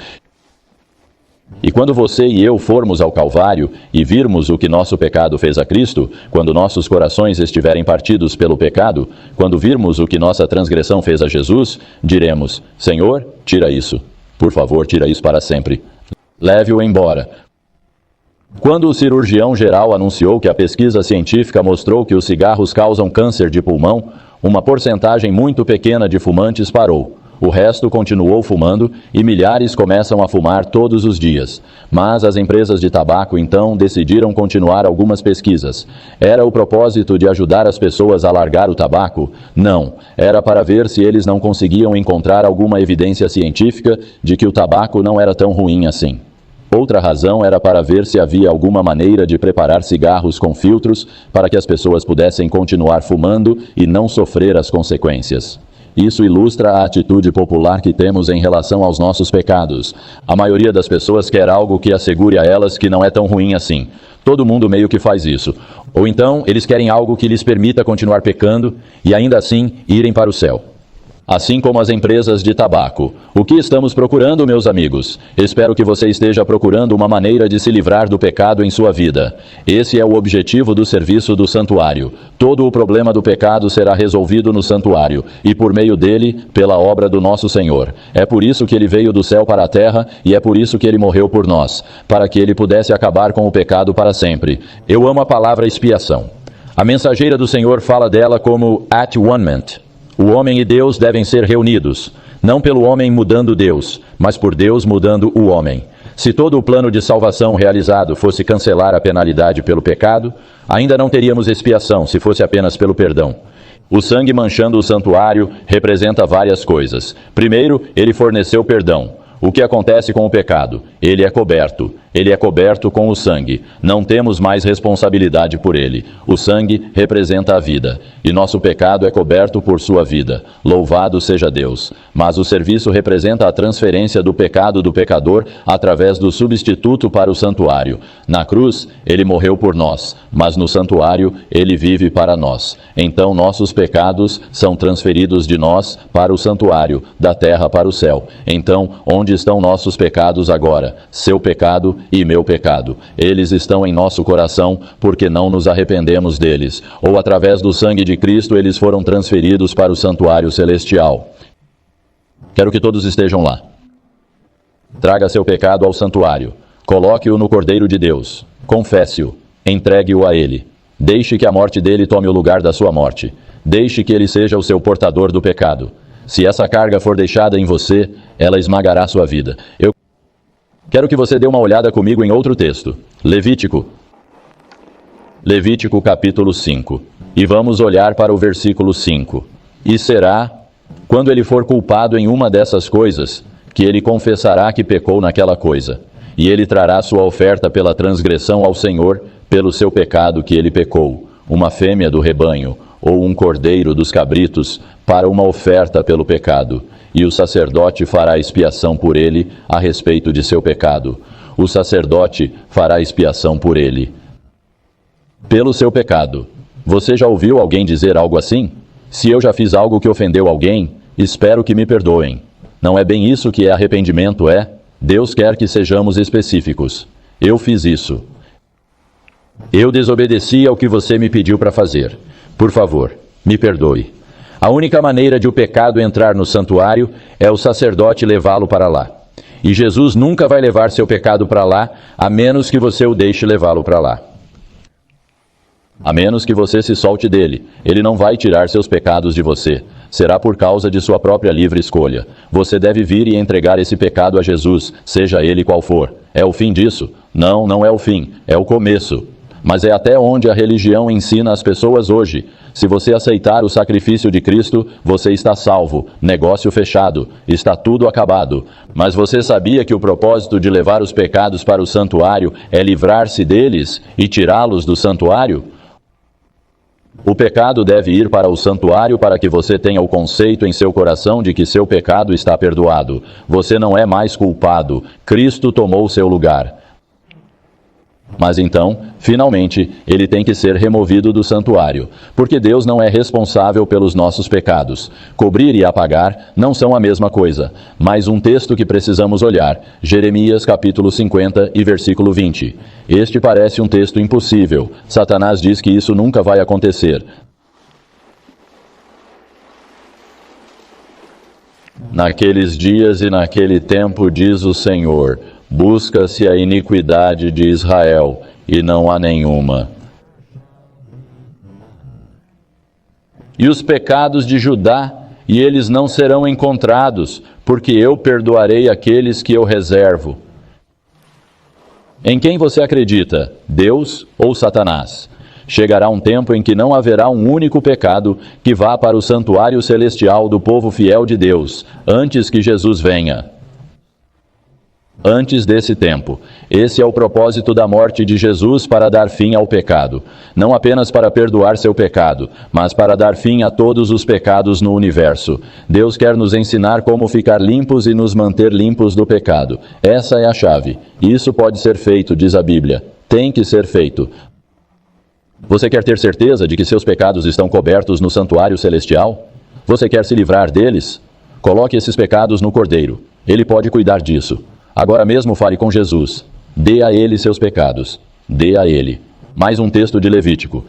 E quando você e eu formos ao Calvário e virmos o que nosso pecado fez a Cristo, quando nossos corações estiverem partidos pelo pecado, quando virmos o que nossa transgressão fez a Jesus, diremos: Senhor, tira isso. Por favor, tira isso para sempre. Leve-o embora. Quando o cirurgião geral anunciou que a pesquisa científica mostrou que os cigarros causam câncer de pulmão, uma porcentagem muito pequena de fumantes parou. O resto continuou fumando e milhares começam a fumar todos os dias. Mas as empresas de tabaco então decidiram continuar algumas pesquisas. Era o propósito de ajudar as pessoas a largar o tabaco? Não. Era para ver se eles não conseguiam encontrar alguma evidência científica de que o tabaco não era tão ruim assim. Outra razão era para ver se havia alguma maneira de preparar cigarros com filtros para que as pessoas pudessem continuar fumando e não sofrer as consequências. Isso ilustra a atitude popular que temos em relação aos nossos pecados. A maioria das pessoas quer algo que assegure a elas que não é tão ruim assim. Todo mundo meio que faz isso. Ou então, eles querem algo que lhes permita continuar pecando e ainda assim irem para o céu. Assim como as empresas de tabaco. O que estamos procurando, meus amigos? Espero que você esteja procurando uma maneira de se livrar do pecado em sua vida. Esse é o objetivo do serviço do santuário. Todo o problema do pecado será resolvido no santuário, e por meio dele, pela obra do nosso Senhor. É por isso que ele veio do céu para a terra, e é por isso que ele morreu por nós, para que ele pudesse acabar com o pecado para sempre. Eu amo a palavra expiação. A mensageira do Senhor fala dela como at-one-ment. O homem e Deus devem ser reunidos, não pelo homem mudando Deus, mas por Deus mudando o homem. Se todo o plano de salvação realizado fosse cancelar a penalidade pelo pecado, ainda não teríamos expiação se fosse apenas pelo perdão. O sangue manchando o santuário representa várias coisas. Primeiro, ele forneceu perdão. O que acontece com o pecado? Ele é coberto. Ele é coberto com o sangue. Não temos mais responsabilidade por ele. O sangue representa a vida. E nosso pecado é coberto por sua vida. Louvado seja Deus. Mas o serviço representa a transferência do pecado do pecador através do substituto para o santuário. Na cruz, ele morreu por nós, mas no santuário, ele vive para nós. Então, nossos pecados são transferidos de nós para o santuário, da terra para o céu. Então, onde estão nossos pecados agora? Seu pecado e meu pecado. Eles estão em nosso coração porque não nos arrependemos deles. Ou através do sangue de Cristo eles foram transferidos para o santuário celestial. Quero que todos estejam lá. Traga seu pecado ao santuário. Coloque-o no Cordeiro de Deus. Confesse-o. Entregue-o a ele. Deixe que a morte dele tome o lugar da sua morte. Deixe que ele seja o seu portador do pecado. Se essa carga for deixada em você, ela esmagará sua vida. Eu quero que você dê uma olhada comigo em outro texto. Levítico capítulo 5. E vamos olhar para o versículo 5. E será, quando ele for culpado em uma dessas coisas, que ele confessará que pecou naquela coisa. E ele trará sua oferta pela transgressão ao Senhor, pelo seu pecado que ele pecou. uma fêmea do rebanho, ou um cordeiro dos cabritos, para uma oferta pelo pecado. E o sacerdote fará expiação por ele a respeito de seu pecado. O sacerdote fará expiação por ele pelo seu pecado. Você já ouviu alguém dizer algo assim? Se eu já fiz algo que ofendeu alguém, espero que me perdoem. Não é bem isso que é arrependimento, é? Deus quer que sejamos específicos. Eu fiz isso. Eu desobedeci ao que você me pediu para fazer. Por favor, me perdoe. A única maneira de o pecado entrar no santuário é o sacerdote levá-lo para lá. E Jesus nunca vai levar seu pecado para lá, a menos que você o deixe levá-lo para lá. A menos que você se solte dele, ele não vai tirar seus pecados de você. Será por causa de sua própria livre escolha. Você deve vir e entregar esse pecado a Jesus, seja ele qual for. É o fim disso? Não, não é o fim. É o começo. Mas é até onde a religião ensina as pessoas hoje. Se você aceitar o sacrifício de Cristo, você está salvo. Negócio fechado. Está tudo acabado. Mas você sabia que o propósito de levar os pecados para o santuário é livrar-se deles e tirá-los do santuário? O pecado deve ir para o santuário para que você tenha o conceito em seu coração de que seu pecado está perdoado. Você não é mais culpado. Cristo tomou seu lugar. Mas então, finalmente, ele tem que ser removido do santuário, porque Deus não é responsável pelos nossos pecados. Cobrir e apagar não são a mesma coisa. Mais um texto que precisamos olhar, Jeremias capítulo 50 e versículo 20. Este parece um texto impossível. Satanás diz que isso nunca vai acontecer. Naqueles dias e naquele tempo, diz o Senhor, busca-se a iniquidade de Israel, e não há nenhuma. E os pecados de Judá, e eles não serão encontrados, porque eu perdoarei aqueles que eu reservo. Em quem você acredita, Deus ou Satanás? Chegará um tempo em que não haverá um único pecado que vá para o santuário celestial do povo fiel de Deus, antes que Jesus venha. Antes desse tempo. Esse é o propósito da morte de Jesus para dar fim ao pecado. Não apenas para perdoar seu pecado, mas para dar fim a todos os pecados no universo. Deus quer nos ensinar como ficar limpos e nos manter limpos do pecado. Essa é a chave. Isso pode ser feito, diz a Bíblia. Tem que ser feito. Você quer ter certeza de que seus pecados estão cobertos no santuário celestial? Você quer se livrar deles? Coloque esses pecados no Cordeiro. Ele pode cuidar disso. Agora mesmo fale com Jesus. Dê a ele seus pecados. Dê a ele. Mais um texto de Levítico.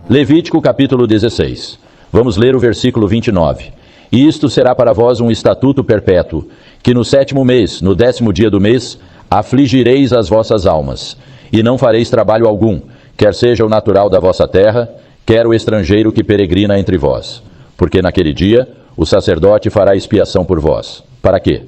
Levítico capítulo 16. Vamos ler o versículo 29. E isto será para vós um estatuto perpétuo, que no 7º mês, no 10º dia do mês, afligireis as vossas almas, e não fareis trabalho algum, quer seja o natural da vossa terra, quer o estrangeiro que peregrina entre vós. Porque naquele dia o sacerdote fará expiação por vós. Para quê?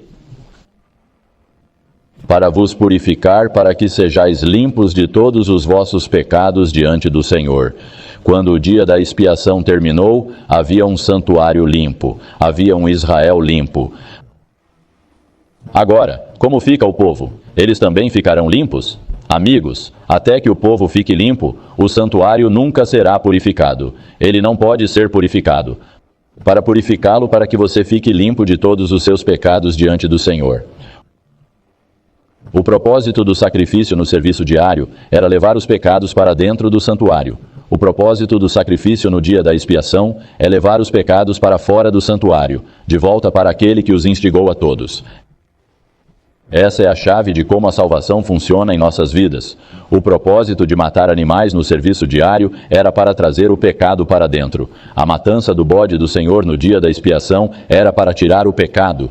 Para vos purificar, para que sejais limpos de todos os vossos pecados diante do Senhor. Quando o dia da expiação terminou, havia um santuário limpo, havia um Israel limpo. Agora, como fica o povo? Eles também ficarão limpos? Amigos, até que o povo fique limpo, o santuário nunca será purificado. Ele não pode ser purificado. Para purificá-lo, para que você fique limpo de todos os seus pecados diante do Senhor. O propósito do sacrifício no serviço diário era levar os pecados para dentro do santuário. O propósito do sacrifício no dia da expiação é levar os pecados para fora do santuário, de volta para aquele que os instigou a todos. Essa é a chave de como a salvação funciona em nossas vidas. O propósito de matar animais no serviço diário era para trazer o pecado para dentro. A matança do bode do Senhor no dia da expiação era para tirar o pecado.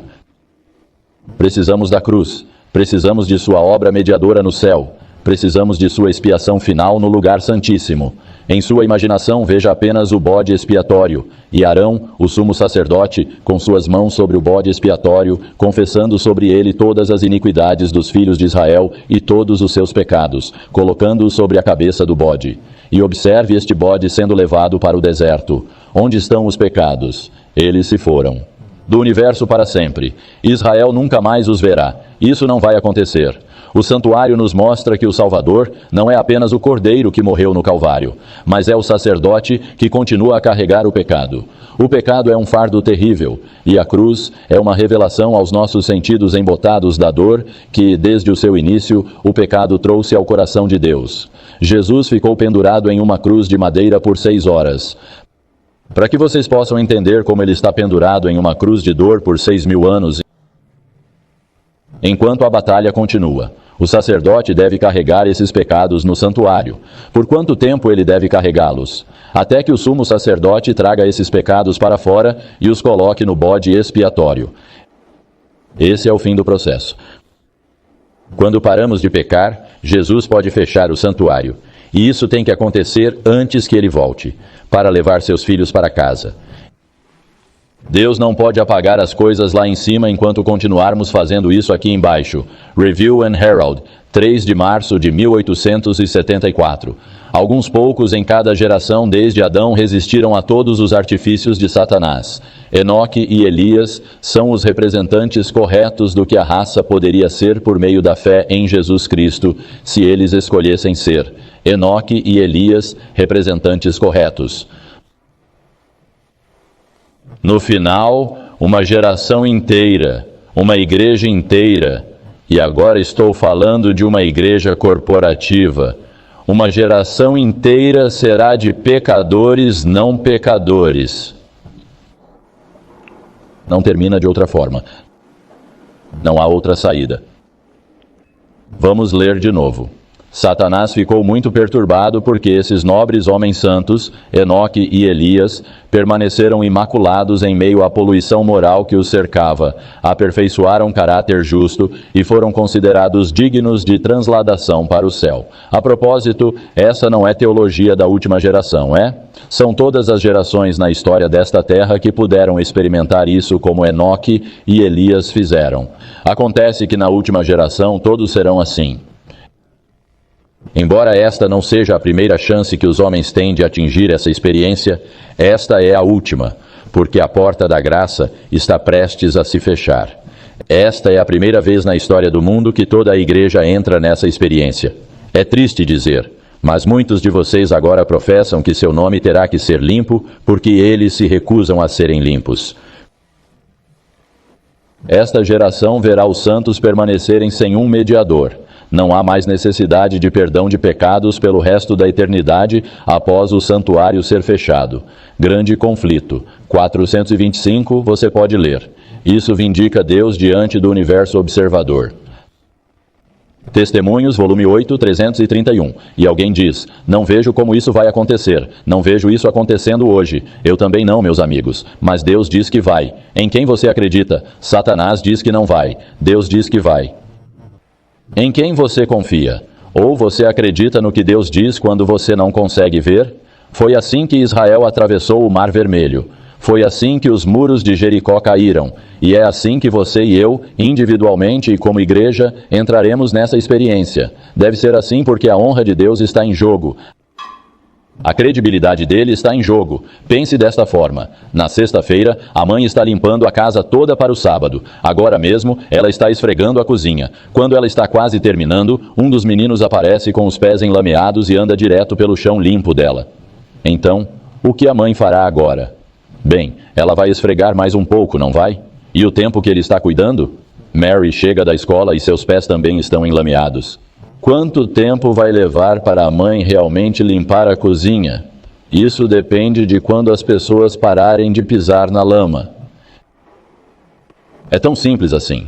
Precisamos da cruz. Precisamos de sua obra mediadora no céu. Precisamos de sua expiação final no lugar santíssimo. Em sua imaginação, veja apenas o bode expiatório, e Arão, o sumo sacerdote, com suas mãos sobre o bode expiatório, confessando sobre ele todas as iniquidades dos filhos de Israel e todos os seus pecados, colocando-os sobre a cabeça do bode. E observe este bode sendo levado para o deserto. Onde estão os pecados? Eles se foram. Do universo para sempre. Israel nunca mais os verá. Isso não vai acontecer. O santuário nos mostra que o Salvador não é apenas o Cordeiro que morreu no Calvário, mas é o sacerdote que continua a carregar o pecado. O pecado é um fardo terrível, e a cruz é uma revelação aos nossos sentidos embotados da dor que, desde o seu início, o pecado trouxe ao coração de Deus. Jesus ficou pendurado em uma cruz de madeira por 6 horas. Para que vocês possam entender como ele está pendurado em uma cruz de dor por 6.000 anos, enquanto a batalha continua, o sacerdote deve carregar esses pecados no santuário. Por quanto tempo ele deve carregá-los? Até que o sumo sacerdote traga esses pecados para fora e os coloque no bode expiatório. Esse é o fim do processo. Quando paramos de pecar, Jesus pode fechar o santuário. E isso tem que acontecer antes que ele volte, para levar seus filhos para casa. Deus não pode apagar as coisas lá em cima enquanto continuarmos fazendo isso aqui embaixo. Review and Herald, 3 de março de 1874. Alguns poucos em cada geração desde Adão resistiram a todos os artifícios de Satanás. Enoque e Elias são os representantes corretos do que a raça poderia ser por meio da fé em Jesus Cristo, se eles escolhessem ser. Enoque e Elias, representantes corretos. No final, uma geração inteira, uma igreja inteira, e agora estou falando de uma igreja corporativa, uma geração inteira será de pecadores não pecadores. Não termina de outra forma. Não há outra saída. Vamos ler de novo. Satanás ficou muito perturbado porque esses nobres homens santos, Enoque e Elias, permaneceram imaculados em meio à poluição moral que os cercava, aperfeiçoaram caráter justo e foram considerados dignos de transladação para o céu. A propósito, essa não é teologia da última geração, é? São todas as gerações na história desta terra que puderam experimentar isso como Enoque e Elias fizeram. Acontece que na última geração todos serão assim. Embora esta não seja a primeira chance que os homens têm de atingir essa experiência, esta é a última, porque a porta da graça está prestes a se fechar. Esta é a primeira vez na história do mundo que toda a igreja entra nessa experiência. É triste dizer, mas muitos de vocês agora professam que seu nome terá que ser limpo, porque eles se recusam a serem limpos. Esta geração verá os santos permanecerem sem um mediador. Não há mais necessidade de perdão de pecados pelo resto da eternidade após o santuário ser fechado. Grande conflito. 425, você pode ler. Isso vindica Deus diante do universo observador. Testemunhos, volume 8, 331. E alguém diz, não vejo como isso vai acontecer. Não vejo isso acontecendo hoje. Eu também não, meus amigos. Mas Deus diz que vai. Em quem você acredita? Satanás diz que não vai. Deus diz que vai. Em quem você confia? Ou você acredita no que Deus diz quando você não consegue ver? Foi assim que Israel atravessou o Mar Vermelho. Foi assim que os muros de Jericó caíram. E é assim que você e eu, individualmente e como igreja, entraremos nessa experiência. Deve ser assim porque a honra de Deus está em jogo. A credibilidade dele está em jogo. Pense desta forma. Na sexta-feira, a mãe está limpando a casa toda para o sábado. Agora mesmo, ela está esfregando a cozinha. Quando ela está quase terminando, um dos meninos aparece com os pés enlameados e anda direto pelo chão limpo dela. Então, o que a mãe fará agora? Bem, ela vai esfregar mais um pouco, não vai? E o tempo que ele está cuidando? Mary chega da escola e seus pés também estão enlameados. Quanto tempo vai levar para a mãe realmente limpar a cozinha? Isso depende de quando as pessoas pararem de pisar na lama. É tão simples assim.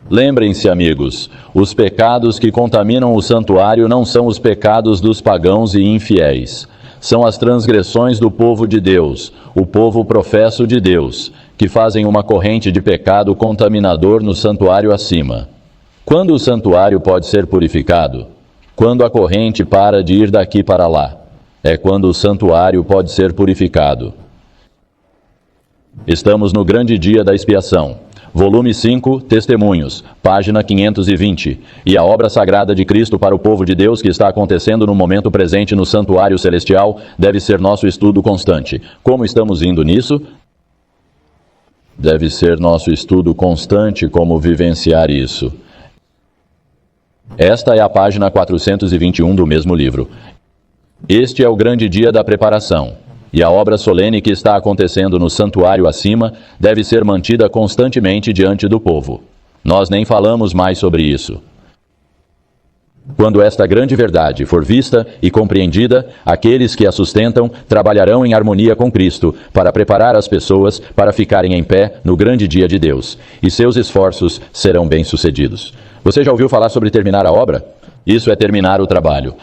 Lembrem-se, amigos, os pecados que contaminam o santuário não são os pecados dos pagãos e infiéis. São as transgressões do povo de Deus, o povo professo de Deus, que fazem uma corrente de pecado contaminador no santuário acima. Quando o santuário pode ser purificado? Quando a corrente para de ir daqui para lá. É quando o santuário pode ser purificado. Estamos no grande dia da expiação. Volume 5, Testemunhos, página 520. E a obra sagrada de Cristo para o povo de Deus que está acontecendo no momento presente no santuário celestial deve ser nosso estudo constante. Como estamos indo nisso? Deve ser nosso estudo constante como vivenciar isso. Esta é a página 421 do mesmo livro. Este é o grande dia da preparação, e a obra solene que está acontecendo no santuário acima deve ser mantida constantemente diante do povo. Nós nem falamos mais sobre isso. Quando esta grande verdade for vista e compreendida, aqueles que a sustentam trabalharão em harmonia com Cristo para preparar as pessoas para ficarem em pé no grande dia de Deus, e seus esforços serão bem-sucedidos. Você já ouviu falar sobre terminar a obra? Isso é terminar o trabalho.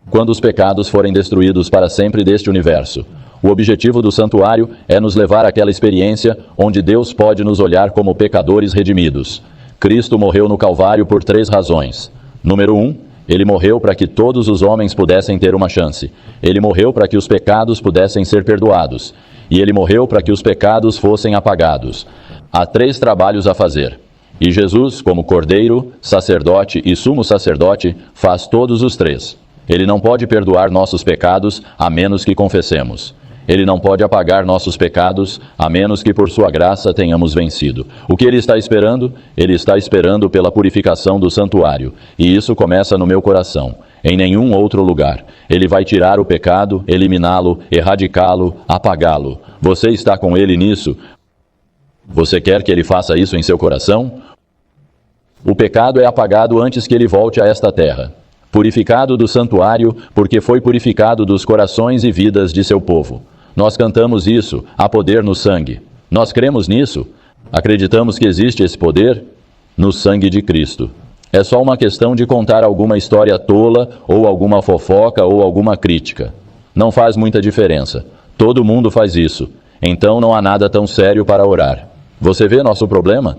Quando os pecados forem destruídos para sempre deste universo, o objetivo do santuário é nos levar àquela experiência onde Deus pode nos olhar como pecadores redimidos. Cristo morreu no Calvário por 3 razões. Número 1, ele morreu para que todos os homens pudessem ter uma chance. Ele morreu para que os pecados pudessem ser perdoados. E ele morreu para que os pecados fossem apagados. Há 3 trabalhos a fazer. E Jesus, como cordeiro, sacerdote e sumo sacerdote, faz todos os 3. Ele não pode perdoar nossos pecados a menos que confessemos. Ele não pode apagar nossos pecados, a menos que por sua graça tenhamos vencido. O que ele está esperando? Ele está esperando pela purificação do santuário. E isso começa no meu coração, em nenhum outro lugar. Ele vai tirar o pecado, eliminá-lo, erradicá-lo, apagá-lo. Você está com ele nisso? Você quer que ele faça isso em seu coração? O pecado é apagado antes que ele volte a esta terra. Purificado do santuário, porque foi purificado dos corações e vidas de seu povo. Nós cantamos isso, há poder no sangue. Nós cremos nisso? Acreditamos que existe esse poder? No sangue de Cristo. É só uma questão de contar alguma história tola, ou alguma fofoca, ou alguma crítica. Não faz muita diferença. Todo mundo faz isso. Então não há nada tão sério para orar. Você vê nosso problema?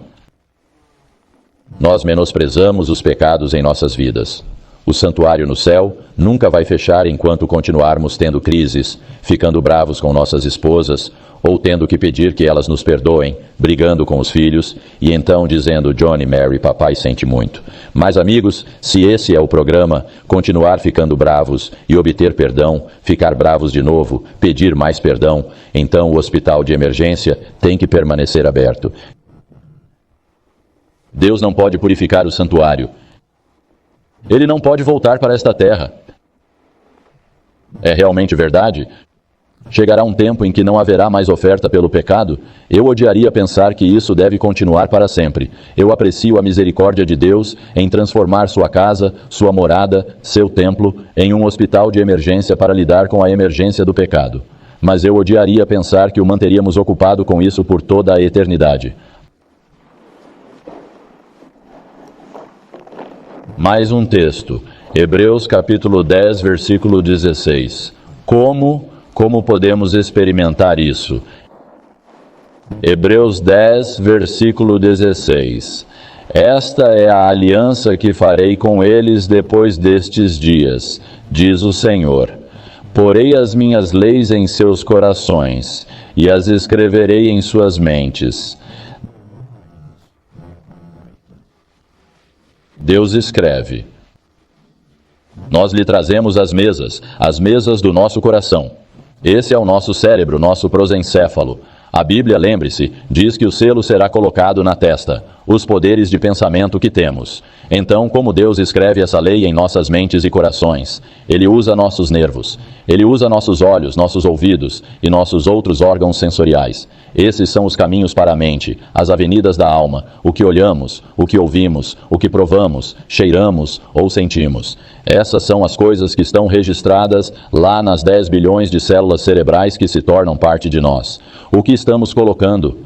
Nós menosprezamos os pecados em nossas vidas. O santuário no céu nunca vai fechar enquanto continuarmos tendo crises, ficando bravos com nossas esposas, ou tendo que pedir que elas nos perdoem, brigando com os filhos, e então dizendo, Johnny, Mary, papai sente muito. Mas amigos, se esse é o programa, continuar ficando bravos e obter perdão, ficar bravos de novo, pedir mais perdão, então o hospital de emergência tem que permanecer aberto. Deus não pode purificar o santuário. Ele não pode voltar para esta terra. É realmente verdade? Chegará um tempo em que não haverá mais oferta pelo pecado? Eu odiaria pensar que isso deve continuar para sempre. Eu aprecio a misericórdia de Deus em transformar sua casa, sua morada, seu templo, em um hospital de emergência para lidar com a emergência do pecado. Mas eu odiaria pensar que o manteríamos ocupado com isso por toda a eternidade. Mais um texto, Hebreus capítulo 10, versículo 16. Como podemos experimentar isso? Hebreus 10, versículo 16. Esta é a aliança que farei com eles depois destes dias, diz o Senhor. Porei as minhas leis em seus corações, e as escreverei em suas mentes. Deus escreve. Nós lhe trazemos as mesas do nosso coração. Esse é o nosso cérebro, nosso prosencéfalo. A Bíblia, lembre-se, diz que o selo será colocado na testa, os poderes de pensamento que temos. Então, como Deus escreve essa lei em nossas mentes e corações? Ele usa nossos nervos, ele usa nossos olhos, nossos ouvidos e nossos outros órgãos sensoriais. Esses são os caminhos para a mente, as avenidas da alma, o que olhamos, o que ouvimos, o que provamos, cheiramos ou sentimos. Essas são as coisas que estão registradas lá nas 10 bilhões de células cerebrais que se tornam parte de nós. O que estamos colocando?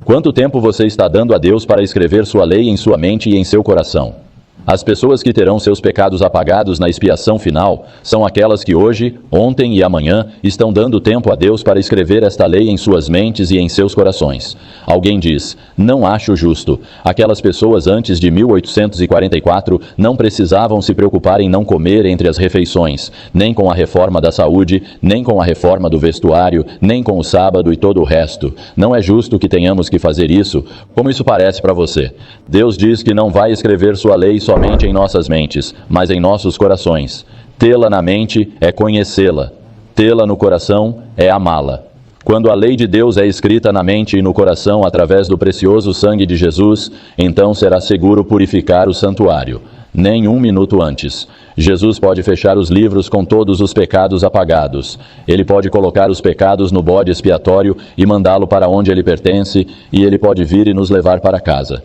Quanto tempo você está dando a Deus para escrever sua lei em sua mente e em seu coração? As pessoas que terão seus pecados apagados na expiação final são aquelas que hoje, ontem e amanhã estão dando tempo a Deus para escrever esta lei em suas mentes e em seus corações. Alguém diz, não acho justo. Aquelas pessoas antes de 1844 não precisavam se preocupar em não comer entre as refeições, nem com a reforma da saúde, nem com a reforma do vestuário, nem com o sábado e todo o resto. Não é justo que tenhamos que fazer isso? Como isso parece para você? Deus diz que não vai escrever sua lei somente em nossas mentes, mas em nossos corações. Tê-la na mente é conhecê-la. Tê-la no coração é amá-la. Quando a lei de Deus é escrita na mente e no coração através do precioso sangue de Jesus, então será seguro purificar o santuário. Nem um minuto antes. Jesus pode fechar os livros com todos os pecados apagados. Ele pode colocar os pecados no bode expiatório e mandá-lo para onde ele pertence, e ele pode vir e nos levar para casa.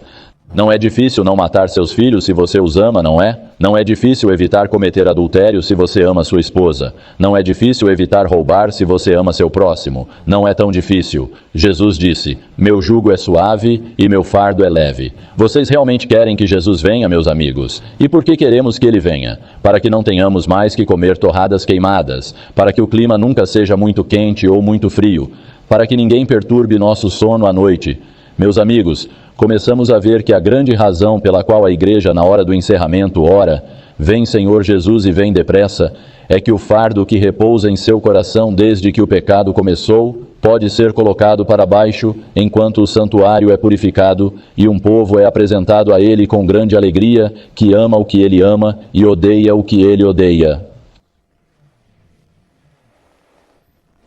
Não é difícil não matar seus filhos se você os ama, não é? Não é difícil evitar cometer adultério se você ama sua esposa. Não é difícil evitar roubar se você ama seu próximo. Não é tão difícil. Jesus disse: meu jugo é suave e meu fardo é leve. Vocês realmente querem que Jesus venha, meus amigos? E por que queremos que ele venha? Para que não tenhamos mais que comer torradas queimadas, para que o clima nunca seja muito quente ou muito frio, para que ninguém perturbe nosso sono à noite. Meus amigos, começamos a ver que a grande razão pela qual a igreja, na hora do encerramento, ora: vem, Senhor Jesus, e vem depressa, é que o fardo que repousa em seu coração desde que o pecado começou pode ser colocado para baixo enquanto o santuário é purificado e um povo é apresentado a ele com grande alegria, que ama o que ele ama e odeia o que ele odeia.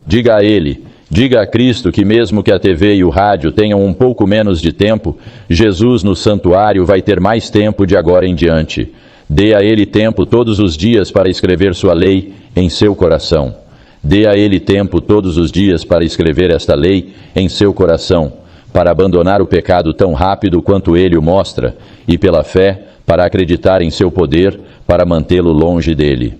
Diga a ele, diga a Cristo que mesmo que a TV e o rádio tenham um pouco menos de tempo, Jesus no santuário vai ter mais tempo de agora em diante. Dê a ele tempo todos os dias para escrever sua lei em seu coração. Dê a ele tempo todos os dias para escrever esta lei em seu coração, para abandonar o pecado tão rápido quanto ele o mostra, e pela fé, para acreditar em seu poder, para mantê-lo longe dele.